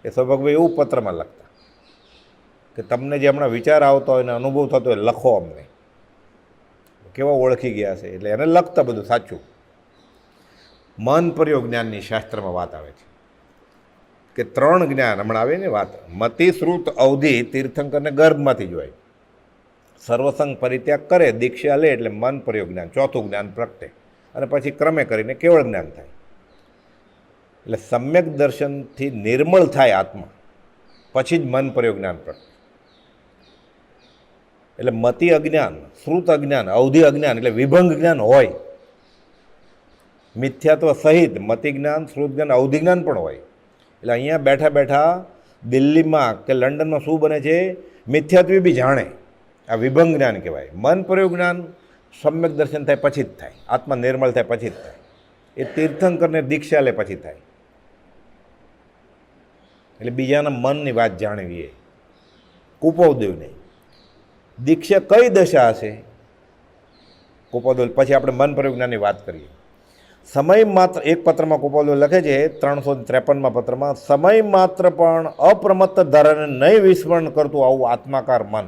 એ સૌભાગભાઈ એવું પત્રમાં લખતા કે તમને જે હમણાં વિચાર આવતો હોય ને અનુભવ થતો હોય લખો અમને. કેવા ઓળખી ગયા છે એટલે એને લખતા બધું સાચું. મન પ્રયોગ જ્ઞાનની શાસ્ત્રમાં વાત આવે છે કે 3 જ્ઞાન હમણાં આવે ને વાત. મતિ, શ્રુત, અવધિ તીર્થંકરને ગર્ભમાંથી જોવાય. સર્વસંગ પરિત્યાગ કરે, દીક્ષા લે એટલે મન પ્રયોગ જ્ઞાન, ચોથું જ્ઞાન પ્રગટે અને પછી ક્રમે કરીને કેવળ જ્ઞાન થાય. એટલે સમ્યક દર્શનથી નિર્મળ થાય આત્મા, પછી જ મન પ્રયોગ જ્ઞાન પ્રગટે. એટલે મતિ અજ્ઞાન, શ્રુત અજ્ઞાન, અવધિ અજ્ઞાન એટલે વિભંગ જ્ઞાન હોય, મિથ્યાત્વ સહિત મતિ જ્ઞાન, શ્રુત જ્ઞાન, અવધિ જ્ઞાન પણ હોય. એટલે અહીંયા બેઠા બેઠા દિલ્હીમાં કે લંડનમાં શું બને છે, મિથ્યાત્વી બી જાણે. આ વિભંગ જ્ઞાન કહેવાય. મન પ્રયોગ જ્ઞાન સમ્યક દર્શન થાય પછી જ થાય, આત્મા નિર્મળ થાય પછી જ થાય. એ તીર્થંકરને દીક્ષા લે પછી થાય. એટલે બીજાના મનની વાત જાણવી. એ કુપોદેવને દીક્ષા કઈ દશા હશે, કુપોદેવ પછી આપણે મન પ્રયોગ જ્ઞાનની વાત કરીએ. સમય માત્ર, એક પત્રમાં કુપોદેવ લખે છે 353માં પત્રમાં, સમય માત્ર પણ અપ્રમત્ત ધારાને નહીં વિસ્મરણ કરતું આવું આત્માકાર મન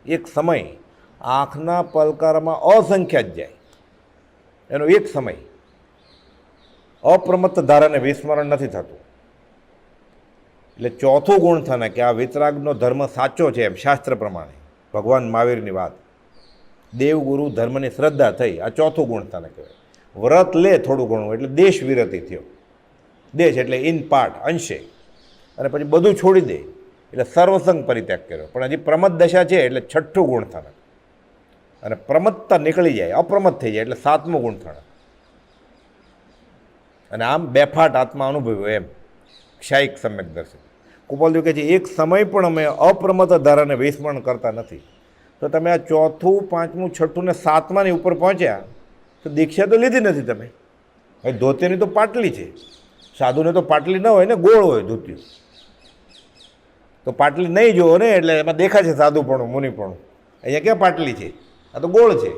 એક સમય આંખના પલકારમાં અસંખ્યાત જાય. એનો એક સમય અપ્રમત્ત ધારાને વિસ્મરણ નથી થતું. એટલે ચોથું ગુણ થાને કે આ વિતરાગનો ધર્મ સાચો છે એમ શાસ્ત્ર પ્રમાણે, ભગવાન મહાવીરની વાત, દેવગુરુ ધર્મની શ્રદ્ધા થઈ, આ ચોથું ગુણ થાને કહેવાય. વ્રત લે થોડું ઘણું એટલે દેશ વિરતિ થયો. દેશ એટલે ઇન પાર્ટ, અંશે, અને પછી બધું છોડી દે એટલે સર્વસંગ પરિત્યાગ કર્યો. પણ હજી પ્રમદ દશા છે એટલે છઠ્ઠું ગુણ થાને, અને પ્રમત્તતા નીકળી જાય, અપ્રમત્ત થઈ જાય એટલે સાતમું ગુણ થાને. અને આમ બેફાટ આત્મા અનુભવ્યો એમ ક્ષાયિક સમ્યક દર્શન. કુપાલદેવ કહે છે એક સમય પણ અમે અપ્રમત્ત ધારાને વિસ્મરણ કરતા નથી. તો તમે આ ચોથું, પાંચમું, છઠ્ઠું ને સાતમાની ઉપર પહોંચ્યા તો દીક્ષા તો લીધી નથી તમે. હવે ધોતિયાની તો પાટલી છે, સાધુને તો પાટલી ન હોય ને, ગોળ હોય ધોતિયું. તો પાટલી નહીં જોવો ને એટલે એમાં દેખાય છે સાધુપણું, મુનિપણું. અહીંયા ક્યાં પાટલી છે, આ તો ગોળ છે.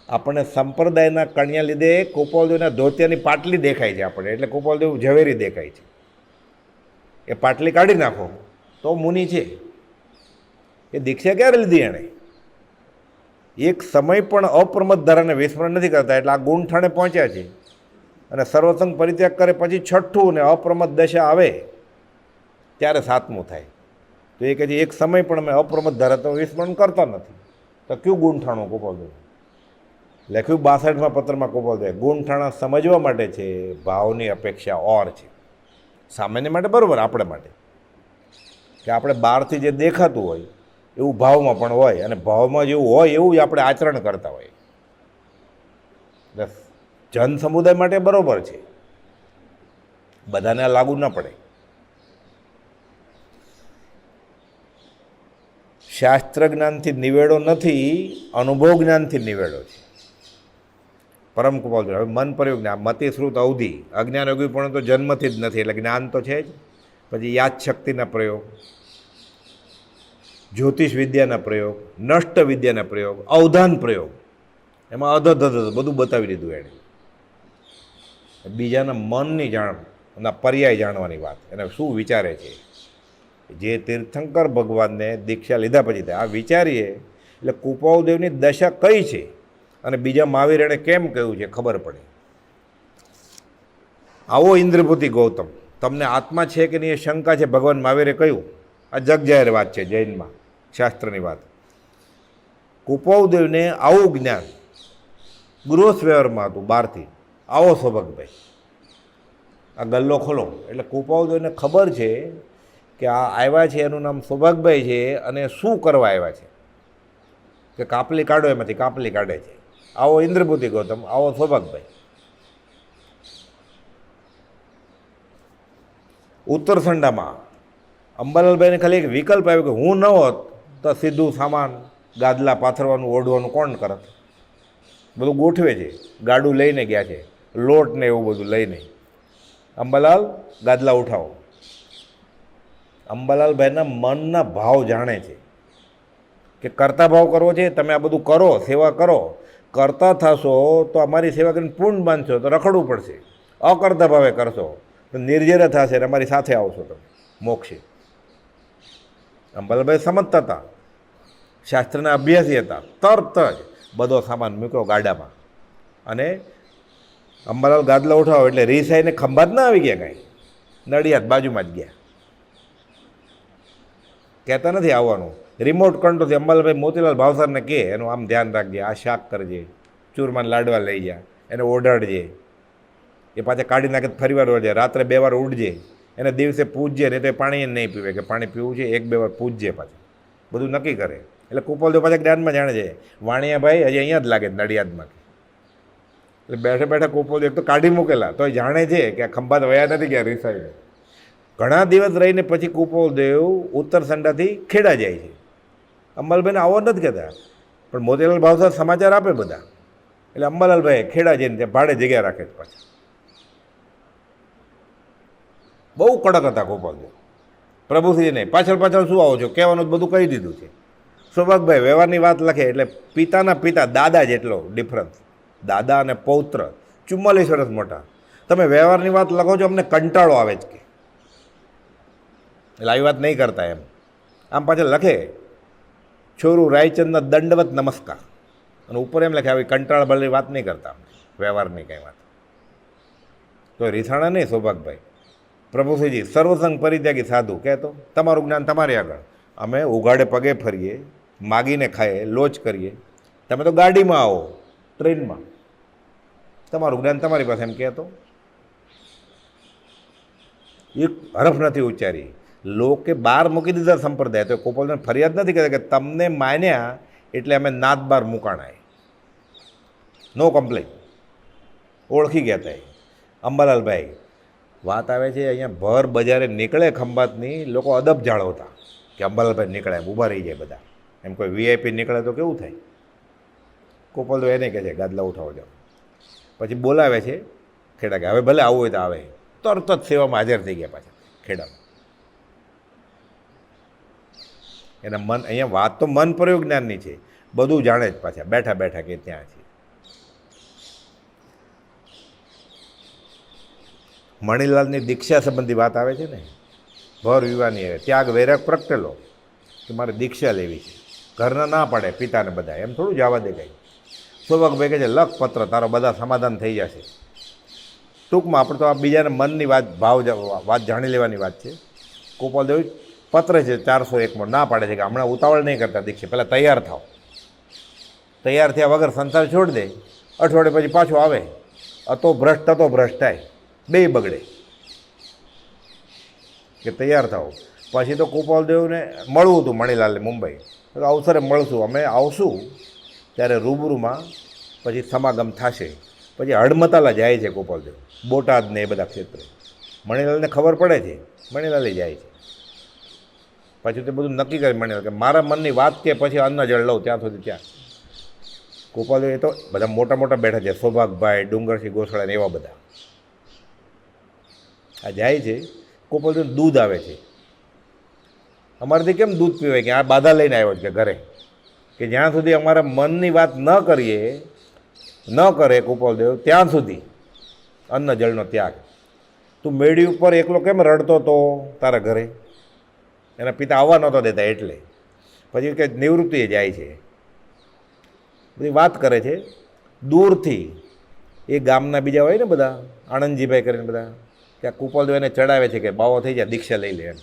આપણને સંપ્રદાયના કણિયા લીધે કુપાલદેવના ધોતિયાની પાટલી દેખાય છે આપણને, એટલે કુપાલદેવ ઝવેરી દેખાય છે. એ પાટલી કાઢી નાખો તો મુનિ છે. એ દીક્ષા ક્યારે લીધી એણે? એક સમય પણ અપ્રમત્ત ધારાને વિસ્મરણ નથી કરતા, એટલે આ ગુણ ઠાણે પહોંચ્યા છે. અને સર્વસંગ પરિત્યાગ કરે પછી છઠ્ઠું ને અપ્રમત્ત દશા આવે ત્યારે સાતમું થાય. તો એ કહે છે એક સમય પણ અમે અપ્રમત્ત ધારા તો વિસ્મરણ કરતા નથી. તો કયું ગુણ ઠાણું કુપાલદેવ લખ્યું 62માં પત્રમાં? કુપાલદેવ ગુણઠાણા સમજવા માટે છે, ભાવની અપેક્ષા ઓર છે. સામાન્ય માટે બરાબર, આપણે માટે કે આપણે બહારથી જે દેખાતું હોય એવું ભાવમાં પણ હોય, અને ભાવમાં જેવું હોય એવું જ આપણે આચરણ કરતા હોય. જન સમુદાય માટે બરાબર છે, બધાને આ લાગુ ન પડે. શાસ્ત્ર જ્ઞાનથી નિવેડો નથી, અનુભવ જ્ઞાનથી નિવેડો છે. પરમ કુપાલદેવ હવે મન પ્રયોગ જ્ઞાન, મતિ શ્રુત અવધિ, અજ્ઞાન યોગી પણ તો જન્મથી જ નથી, એટલે જ્ઞાન તો છે જ. પછી યાદશક્તિના પ્રયોગ, જ્યોતિષ વિદ્યાના પ્રયોગ, નષ્ટ વિદ્યાના પ્રયોગ, અવધાન પ્રયોગ, એમાં અધધ બધું બતાવી દીધું એણે. બીજાના મનની જાણના પર્યાય જાણવાની વાત, એને શું વિચારે છે. જે તીર્થંકર ભગવાનને દીક્ષા લીધા પછી થાય આ વિચારીએ એટલે કુપાલદેવની દશા કઈ છે અને બીજા મહાવીર એણે કેમ કહ્યું છે ખબર પડે. આવો ઇન્દ્રભૂતિ ગૌતમ, તમને આત્મા છે કે નહીં એ શંકા છે, ભગવાન મહાવીરે કહ્યું. આ જગ જાહેર વાત છે, જૈનમાં શાસ્ત્રની વાત. કુપાલદેવને આવું જ્ઞાન ગૃહસ્થ વ્યવહારમાં હતું બહારથી. આવો સૌભાગભાઈ, આ ગલ્લો ખોલો એટલે કુપાલદેવને ખબર છે કે આ આવ્યા છે એનું નામ સૌભાગભાઈ છે, અને શું કરવા આવ્યા છે કે કાપલી કાઢો, એમાંથી કાપલી કાઢે છે. આવો ઇન્દ્રભૂતિ ગૌતમ, આવો સૌભાગભાઈ. ઉત્તરસંડામાં અંબાલાલભાઈને ખાલી એક વિકલ્પ આવ્યો કે હું ન હોત તો સીધું સામાન ગાદલા પાથરવાનું, ઓઢવાનું કોણ કરત? બધું ગોઠવે છે, ગાડું લઈને ગયા છે, લોટ ને એવું બધું લઈને. અંબાલાલ ગાદલા ઉઠાવો. અંબાલાલભાઈના મનના ભાવ જાણે છે કે કરતા ભાવ કરવો છે, તમે આ બધું કરો, સેવા કરો. કરતા થશો તો અમારી સેવા કરીને પૂર્ણ બાંધશો તો રખડવું પડશે. અકર્તા ભાવે કરશો તો નિર્જરા થશે અને અમારી સાથે આવશો તમે મોક્ષે. અંબાલાલભાઈ સમજતા હતા, શાસ્ત્રના અભ્યાસી હતા. તરત જ બધો સામાન મૂક્યો ગાડામાં, અને અંબાલાલ ગાદલા ઉઠાવો એટલે રીસાઈને ખંભા જ ના આવી ગયા, કાંઈ નડિયાદ બાજુમાં જ ગયા. કહેતા નથી આવવાનું, રિમોટ કંટ્રોલથી અંબાલાલભાઈ મોતીલાલ ભાવસારને કહે એનું આમ ધ્યાન રાખજે, આ શાક કરજે, ચૂરમાન લાડવા લઈ જા, એને ઓઢાડજે, એ પાછા કાઢી નાખે ફરી વાર ઓઢજે, રાત્રે 2 વાર ઉઠજે, એને દિવસે પૂજજે, નહીં તો એ પાણી નહીં પીવે, કે પાણી પીવું છે 1-2 વાર પૂજજે, પાછું બધું નક્કી કરે. એટલે કુપોલદેવ પાછા જ્ઞાનમાં જાણે છે, વાણિયાભાઈ હજી અહીંયા જ લાગે નડિયાદમાં. એટલે બેઠા બેઠા કુપોલદેવ તો કાઢી મૂકેલા તોય જાણે છે કે આ ખંભાત વયા નથી ગયા રિસાઈને. ઘણા દિવસ રહીને પછી કુપોલદેવ ઉત્તર સંડાથી ખેડા જાય છે. અંબાલાલભાઈને આવો નથી કહેતા, પણ મોતીલાલ ભાવસાર સમાચાર આપે બધા. એટલે અંબાલાલભાઈ ખેડા જઈને ત્યાં ભાડે જગ્યા રાખે છે પાછા. બહુ કડક હતા કુપોલદેવ. પ્રભુશ્રી નહીં, પાછળ પાછળ શું આવો છો કહેવાનું બધું કહી દીધું છે. સૌભાગભાઈ વ્યવહારની વાત લખે એટલે પિતાના પિતા દાદા જેટલો ડિફરન્સ. દાદા અને પૌત્ર 44 વર્ષ મોટા. તમે વ્યવહારની વાત લખો છો, અમને કંટાળો આવે જ કે, એટલે આવી વાત નહીં કરતા એમ. આમ પાછળ લખે છોરું રાયચંદના દંડવત નમસ્કાર, અને ઉપર એમ લખે આવી કંટાળ ભલેની વાત નહીં કરતા અમને વ્યવહારની કંઈ વાત. તો રીસાણા નહીં સૌભાગભાઈ. પ્રભુશ્રીજી સર્વસંગ પરિત્યાગી સાધુ કહેતો, તમારું જ્ઞાન તમારી આગળ, અમે ઉઘાડે પગે ફરીએ, માગીને ખાઈએ, લોચ કરીએ, તમે તો ગાડીમાં આવો, ટ્રેનમાં, તમારું જ્ઞાન તમારી પાસે, એમ કહેતો. એક હરફ નથી ઉચ્ચારી. લોકે બહાર મૂકી દીધા સંપ્રદાય, તો કુપોલદેવ ફરિયાદ નથી કરતા કે તમને માન્યા એટલે અમે નાત બાર મૂકાણાય. નો કમ્પ્લેન, ઓળખી ગયા હતા. અંબાલાલભાઈ વાત આવે છે અહીંયા ભર બજારે નીકળે ખંભાતની, લોકો અદબ જાળવતા કે અંબાલાલભાઈ નીકળે એમ ઊભા રહી જાય બધા. એમ કોઈ વીઆઈપી નીકળે તો કેવું થાય. કુપોલદેવ એને કહે છે ગાદલા ઉઠાવો જાઓ. પછી બોલાવે છે ખેડા, કે હવે ભલે આવવું હોય તો આવે. તરત જ સેવામાં હાજર થઈ ગયા પાછા ખેડામાં. એના મન, અહીંયા વાત તો મન પ્રયોગ જ્ઞાનની છે, બધું જાણે જ પાછા બેઠા બેઠા કે ત્યાં છે. મણીલાલની દીક્ષા સંબંધી વાત આવે છે ને, ભર વિવાની આવે, ત્યાગ વૈરાગ પ્રગટેલો કે મારે દીક્ષા લેવી છે. ઘરના ના પાડે પિતાને બધા, એમ થોડું જવા દે કંઈ. સૌભાગભાઈ કહે છે લખ પત્ર, તારો બધા સમાધાન થઈ જશે. ટૂંકમાં આપણે તો આ બીજાના મનની વાત, વાત જાણી લેવાની વાત છે. કુપોલદેવ પત્ર છે 401માં ના પાડે છે કે હમણાં ઉતાવળ નહીં કરતા દીક્ષા, પહેલાં તૈયાર થાવ. તૈયાર થયા વગર સંસાર છોડી દે, અઠવાડિયે પછી પાછો આવે, અતો ભ્રષ્ટ થાય, બેય બગડે. કે તૈયાર થાવ. પછી તો કુપોલદેવને મળવું હતું મણીલાલને મુંબઈ, તો અવસરે મળશું, અમે આવશું ત્યારે રૂબરૂમાં પછી સમાગમ થશે. પછી હડમતાલા જાય છે કુપોલદેવ, બોટાદ ને એ બધા ક્ષેત્રે. મણીલાલને ખબર પડે છે, મણીલાલે જાય છે. પછી તે બધું નક્કી કરે મણીલાલ કે મારા મનની વાત કે પછી અન્ન જળ લઉં ત્યાં સુધી ત્યાં. કુપોલદેવ એ તો બધા મોટા મોટા બેઠા છે, સૌભાગભાઈ, ડુંગરસિંહ ગોસળા ને એવા બધા. આ જાય છે. કુપોલદેવ દૂધ આવે છે. અમારાથી કેમ દૂધ પીવાય કે આ બાધા લઈને આવ્યો છે ઘરે, કે જ્યાં સુધી અમારા મનની વાત ન કરે કુપોલદેવ ત્યાં સુધી અન્ન જળનો ત્યાગ. તું મેળી ઉપર એકલો કેમ રડતો તો તારા ઘરે? એના પિતા આવવા નહોતો દેતા એટલે. પછી કે નિવૃત્તિએ જાય છે, બધી વાત કરે છે દૂરથી. એ ગામના બીજા હોય ને બધા, આણંદજીભાઈ કરીને બધા, કે આ કુપોલદેવ એને ચડાવે છે કે બાવો થઈ જાય, દીક્ષા લઈ લે એમ.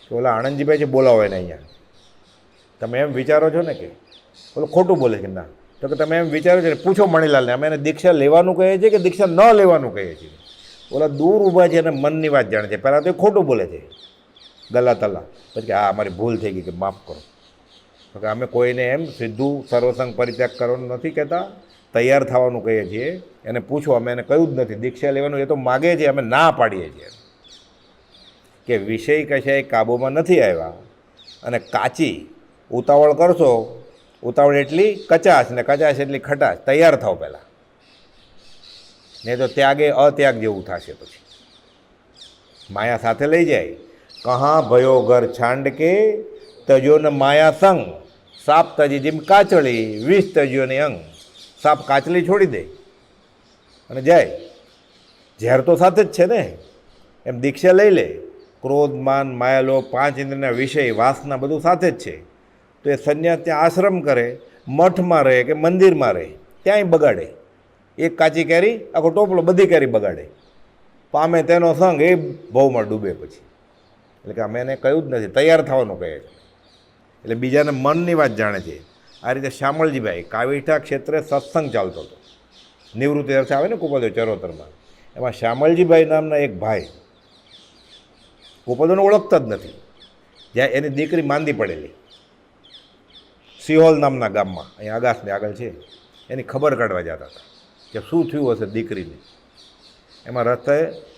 તો ઓલા આણંદજીભાઈ છે બોલાવો એને અહીંયા. તમે એમ વિચારો છો ને કે ઓલો ખોટું બોલે છે? ના. તો કે તમે એમ વિચારો છો ને, પૂછો મણીલાલને, અમે એને દીક્ષા લેવાનું કહીએ છીએ કે દીક્ષા ન લેવાનું કહીએ છીએ? ઓલા દૂર ઊભા છે અને મનની વાત જાણે છે. પહેલાં તો એ ખોટું બોલે છે ગલા તલા, પછી કે હા અમારી ભૂલ થઈ ગઈ કે માફ કરો. તો કે અમે કોઈને એમ સીધું સર્વસંગ પરિત્યાગ કરવાનું નથી કહેતા, તૈયાર થવાનું કહીએ છીએ. એને પૂછો, અમે એને કહ્યું જ નથી દીક્ષા લેવાનું, એ તો માગે છે, અમે ના પાડીએ છીએ કે વિષય કશાય કાબૂમાં નથી આવ્યા અને કાચી ઉતાવળ કરશો, ઉતાવળ એટલી કચાશ ને કચાશ એટલી ખટાશ. તૈયાર થાવ પહેલાં, નહીં તો ત્યાગે અત્યાગ જેવું થશે. પછી માયા સાથે લઈ જાય. કહા ભયો ઘર છાંડ કે તજો ને માયા સંગ, સાપ તજી જેમ કાચળી, વિષ તજ્યો ને અંગ. સાપ કાચલી છોડી દે અને જાય, ઝેર તો સાથે જ છે ને. એમ દીક્ષા લઈ લે. ક્રોધ, માન, માયાલો, 5 ઇન્દ્રિયના વિષય, વાસના બધું સાથે જ છે. તો એ સંન્યાસ ત્યાં આશ્રમ કરે, મઠમાં રહે કે મંદિરમાં રહે, ત્યાંય બગાડે. એક કાચી કેરી આખો ટોપલો બધી કેરી બગાડે. પામે તેનો સંગ, એ ભાવમાં ડૂબે. પછી એટલે કે અમે એને કહ્યું જ નથી, તૈયાર થવાનું કહે છે. એટલે બીજાને મનની વાત જાણે છે. આ રીતે શામળજીભાઈ કાવીઠા ક્ષેત્રે સત્સંગ ચાલતો હતો. નિવૃત્તિ અર્થે આવે ને કુપોલદેવ ચરોતરમાં, એમાં શામળજીભાઈ નામના એક ભાઈ કુપોલદેવને ઓળખતા જ નથી. જ્યાં એની દીકરી માંદી પડેલી સિહોલ નામના ગામમાં, અહીંયા આગાસની આગળ છે, એની ખબર કાઢવા જતા હતા કે શું થયું હશે દીકરીને. એમાં રસ્તે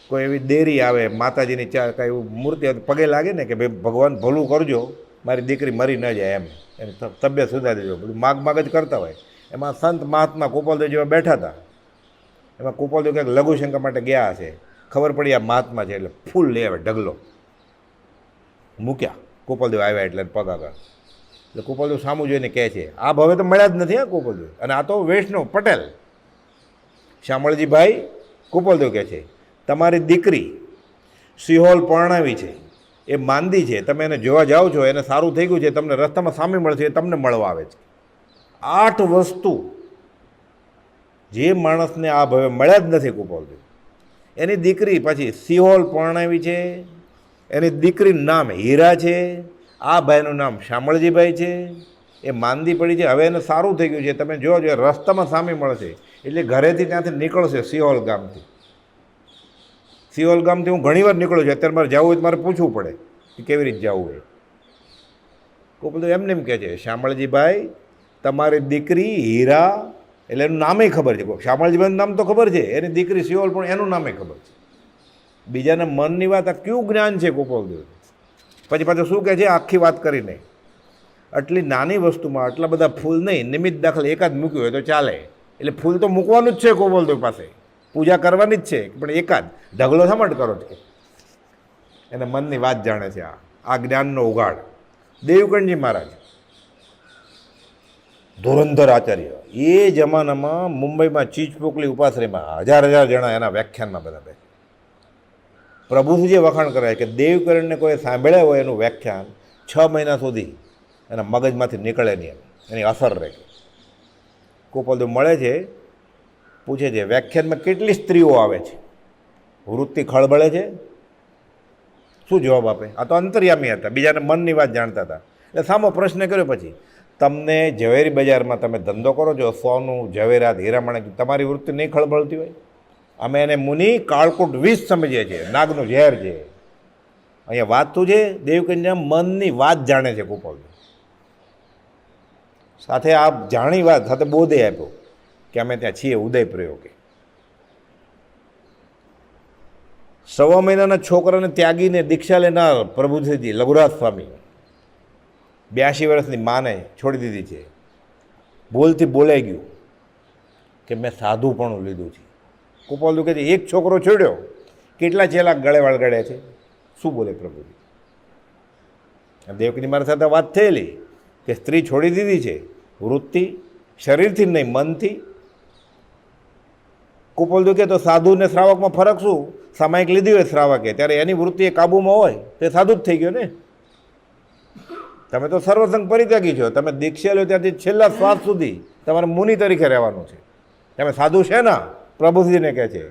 કોઈ એવી દેરી આવે, માતાજીની કાંઈ એવું મૂર્તિ પગે લાગે ને કે ભાઈ ભગવાન ભલું કરજો, મારી દીકરી મરી ન જાય, એમ એની તબિયત સુધારી દેજો, બધું માગ જ કરતા હોય. એમાં સંત મહાત્મા કુપોલદેવ જેવા બેઠા હતા. એમાં કુપોલદેવ કંઈક લઘુશંકા માટે ગયા હશે, ખબર પડી આ મહાત્મા છે, એટલે ફૂલ લઈ આવે, ઢગલો મૂક્યા. કુપોલદેવ આવ્યા એટલે પગ આગળ. એટલે કુપોલદેવ સામું જોઈને કહે છે, આ ભવે તો મળ્યા જ નથી હા કુપોલદેવ, અને આ તો વૈષ્ણવ પટેલ. શામળજીભાઈ કુપોલદેવ કહે છે, તમારી દીકરી સિહોલ પરણાવી છે, એ માંદી છે, તમે એને જોવા જાઓ છો, એને સારું થઈ ગયું છે, તમને રસ્તામાં સામે મળશે, એ તમને મળવા આવે છે. 8 વસ્તુ જે માણસને આ ભવે મળ્યા જ નથી કુપોલદેવ. એની દીકરી પછી સિહોલ પરણાવી છે, એની દીકરીનું નામ હીરા છે, આ ભાઈનું નામ શામળજીભાઈ છે, એ માંદી પડી છે, હવે એને સારું થઈ ગયું છે, તમે જોવા જોઈએ, રસ્તામાં સામે મળશે. એટલે ઘરેથી ત્યાંથી નીકળશે સિહોલ ગામથી. સિહોલ ગામથી હું ઘણીવાર નીકળું છું, અત્યારે મારે જવું હોય તો મારે પૂછવું પડે કે કેવી રીતે જવું હોય. કુપોલદેવ એમને એમ કહે છે, શામળજીભાઈ તમારી દીકરી હીરા, એટલે એનું નામે ખબર છે, શામળજીભાઈનું નામ તો ખબર છે, એની દીકરી સિહોલ પણ એનું નામે ખબર છે. બીજાના મનની વાત, આ કયું જ્ઞાન છે કુપોલદેવ. પછી પાછું શું કહે છે આખી વાત કરીને, આટલી નાની વસ્તુમાં આટલા બધા ફૂલ નહીં, નિમિત્ત દાખલ એકાદ મૂક્યું હોય તો ચાલે. એટલે ફૂલ તો મૂકવાનું જ છે કુપોલદેવ પાસે, પૂજા કરવાની જ છે, પણ એકાદ ઢગલો શા માટે કરો છે? એને મનની વાત જાણે છે. આ જ્ઞાનનો ઉગાડ દેવકણજી મહારાજ, ધુરંધર આચાર્ય, એ જમાનામાં મુંબઈમાં ચીચપોકલી ઉપાશ્રયમાં 1000 જણા એના વ્યાખ્યાનમાં બધા બેઠા. પ્રભુજી જે વખાણ કરાય કે દેવકરણને કોઈ સાંભળ્યા હોય એનું વ્યાખ્યાન 6 મહિના સુધી એના મગજમાંથી નીકળે નહીં, એની અસર રહે. કુપોલદેવ મળે છે, પૂછે છે વ્યાખ્યાનમાં કેટલી સ્ત્રીઓ આવે છે, વૃત્તિ ખળબળે છે, શું જવાબ આપે? આ તો અંતર્યામી હતા, બીજાને મનની વાત જાણતા હતા. એટલે સામો પ્રશ્ન કર્યો, પછી તમને ઝવેરી બજારમાં તમે ધંધો કરો છો, સોનું ઝવેરાત હીરામણક, તમારી વૃત્તિ નહીં ખળબળતી હોય? અમે એને મુનિ કાળકૂટ વિષ સમજીએ છીએ, નાગનું ઝેર છે. અહીંયા વાત શું છે? દેવકન્યા મનની વાત જાણે છે કુપોલદેવ. સાથે આ જાણી વાત સાથે બોધે આપ્યો કે અમે ત્યાં છીએ ઉદય પ્રયોગે. 1.25 મહિનાના છોકરાને ત્યાગીને દીક્ષા લેનાર પ્રભુજી લઘુરાજ સ્વામી 82 વર્ષની માને છોડી દીધી છે. ભૂલથી બોલાઈ ગયું કે મેં સાધુપણું લીધું છે. કુપોલદેવ કહે છે, એક છોકરો છોડ્યો, કેટલા ચેલા ગળે વળગડ્યા છે, શું બોલે પ્રભુજી? દેવકની મારી સાથે વાત થયેલી કે સ્ત્રી છોડી દીધી છે, વૃત્તિ શરીરથી નહીં મનથી. કુપોલદેવ કહે તો સાધુ ને શ્રાવકમાં ફરક શું? સામાયિક લીધી હોય શ્રાવકે, ત્યારે એની વૃત્તિ એ કાબૂમાં હોય તે સાધુ જ થઈ ગયો ને. તમે તો સર્વસંગ પરિત્યાગી છો, તમે દીક્ષા લો ત્યાંથી છેલ્લા શ્વાસ સુધી તમારે મુનિ તરીકે રહેવાનું છે. તમે સાધુ છે ના? પ્રભુજીને કહે છે.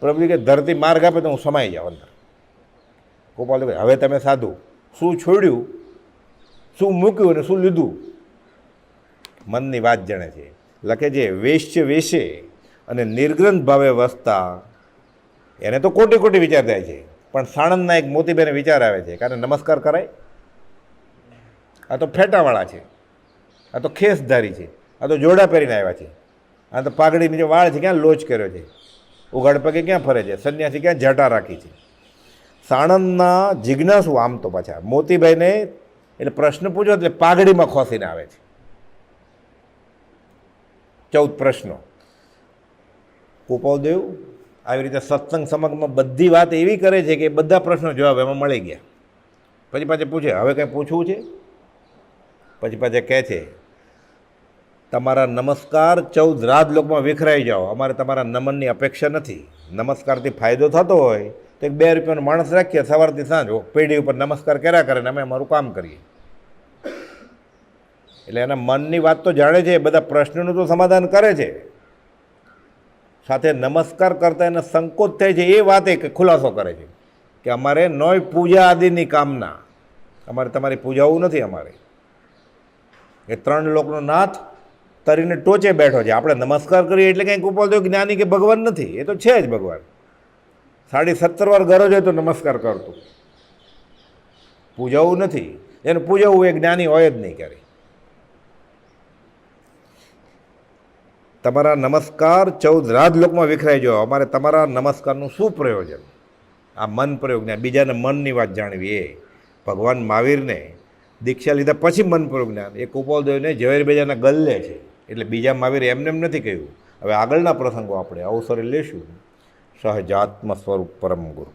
પ્રભુજી કે ધરતી માર્ગ આપે તો હું સમાઈ જાઉં અંદર. કુપોલદેવ કહે હવે તમે સાધુ, શું છોડ્યું, શું મૂક્યું અને શું લીધું? મનની વાત જાણે છે. લખે છે, વેશ્ય વેશે અને નિર્ગ્રંથ ભાવે વસતા એને તો કોટી કોટી વિચાર થાય છે, પણ સાણંદના એક મોતીબેને વિચાર આવે છે કારણ નમસ્કાર કરાય. આ તો ફેટાવાળા છે, આ તો ખેસધારી છે, આ તો જોડા પહેરીને આવ્યા છે, આ તો પાઘડી નીચે વાળ છે, ક્યાં લોચ કર્યો છે, ઉઘાડ પગે ક્યાં ફરે છે, સંન્યાસી ક્યાં જટા રાખી છે. સાણંદના જિજ્ઞાસુ આમ તો પાછા મોતીભાઈને એટલે પ્રશ્ન પૂછો એટલે પાઘડીમાં ખોસીને આવે છે. 14 પ્રશ્નો. કુપોલદેવ આવી રીતે સત્સંગ સમગમાં બધી વાત એવી કરે છે કે બધા પ્રશ્નો જવાબ એમાં મળી ગયા. પછી પાછે પૂછે હવે કંઈ પૂછવું છે? પછી પાછે કહે છે તમારા નમસ્કાર 14 રાજલોકમાં વિખરાઈ જાઓ, અમારે તમારા નમનની અપેક્ષા નથી. નમસ્કારથી ફાયદો થતો હોય તો એક 2 રૂપિયાનો માણસ રાખીએ, સવારથી સાંજ પેઢી ઉપર નમસ્કાર કર્યા કરે ને અમે અમારું કામ કરીએ. એટલે એના મનની વાત તો જાણે છે, બધા પ્રશ્નોનું તો સમાધાન કરે છે, સાથે નમસ્કાર કરતા એને સંકોચ થાય છે એ વાત એક ખુલાસો કરે છે કે અમારે નોય પૂજા આદિની કામના, અમારે તમારી પૂજાવું નથી. અમારે એ ત્રણ લોકનો નાથ તરીને ટોચે બેઠો છે. આપણે નમસ્કાર કરીએ એટલે કંઈક ઉપાડતો જ્ઞાની કે ભગવાન નથી, એ તો છે જ ભગવાન. 17.5 વાર ગરજ હોય તો નમસ્કાર કરતું, પૂજાવું નથી. એને પૂજાવું એ જ્ઞાની હોય જ નહીં ક્યારેય. તમારા નમસ્કાર 14 રાજલોકમાં વિખરાઈ જાઓ. અમારે તમારા નમસ્કારનું શું પ્રયોજન? આ મન પ્રયોગ જ્ઞાન, બીજાને મનની વાત જાણવી. એ ભગવાન મહાવીરને દીક્ષા લીધા પછી મન પ્રયોગ જ્ઞાન. એ કુપાલદેવને ઝવેરબેજાના ગલ્લે છે, એટલે બીજા મહાવીર એમને એમ નથી કહ્યું. હવે આગળના પ્રસંગો આપણે અવસરે લેશું. સહજાત્મ સ્વરૂપ પરમ ગુરુ.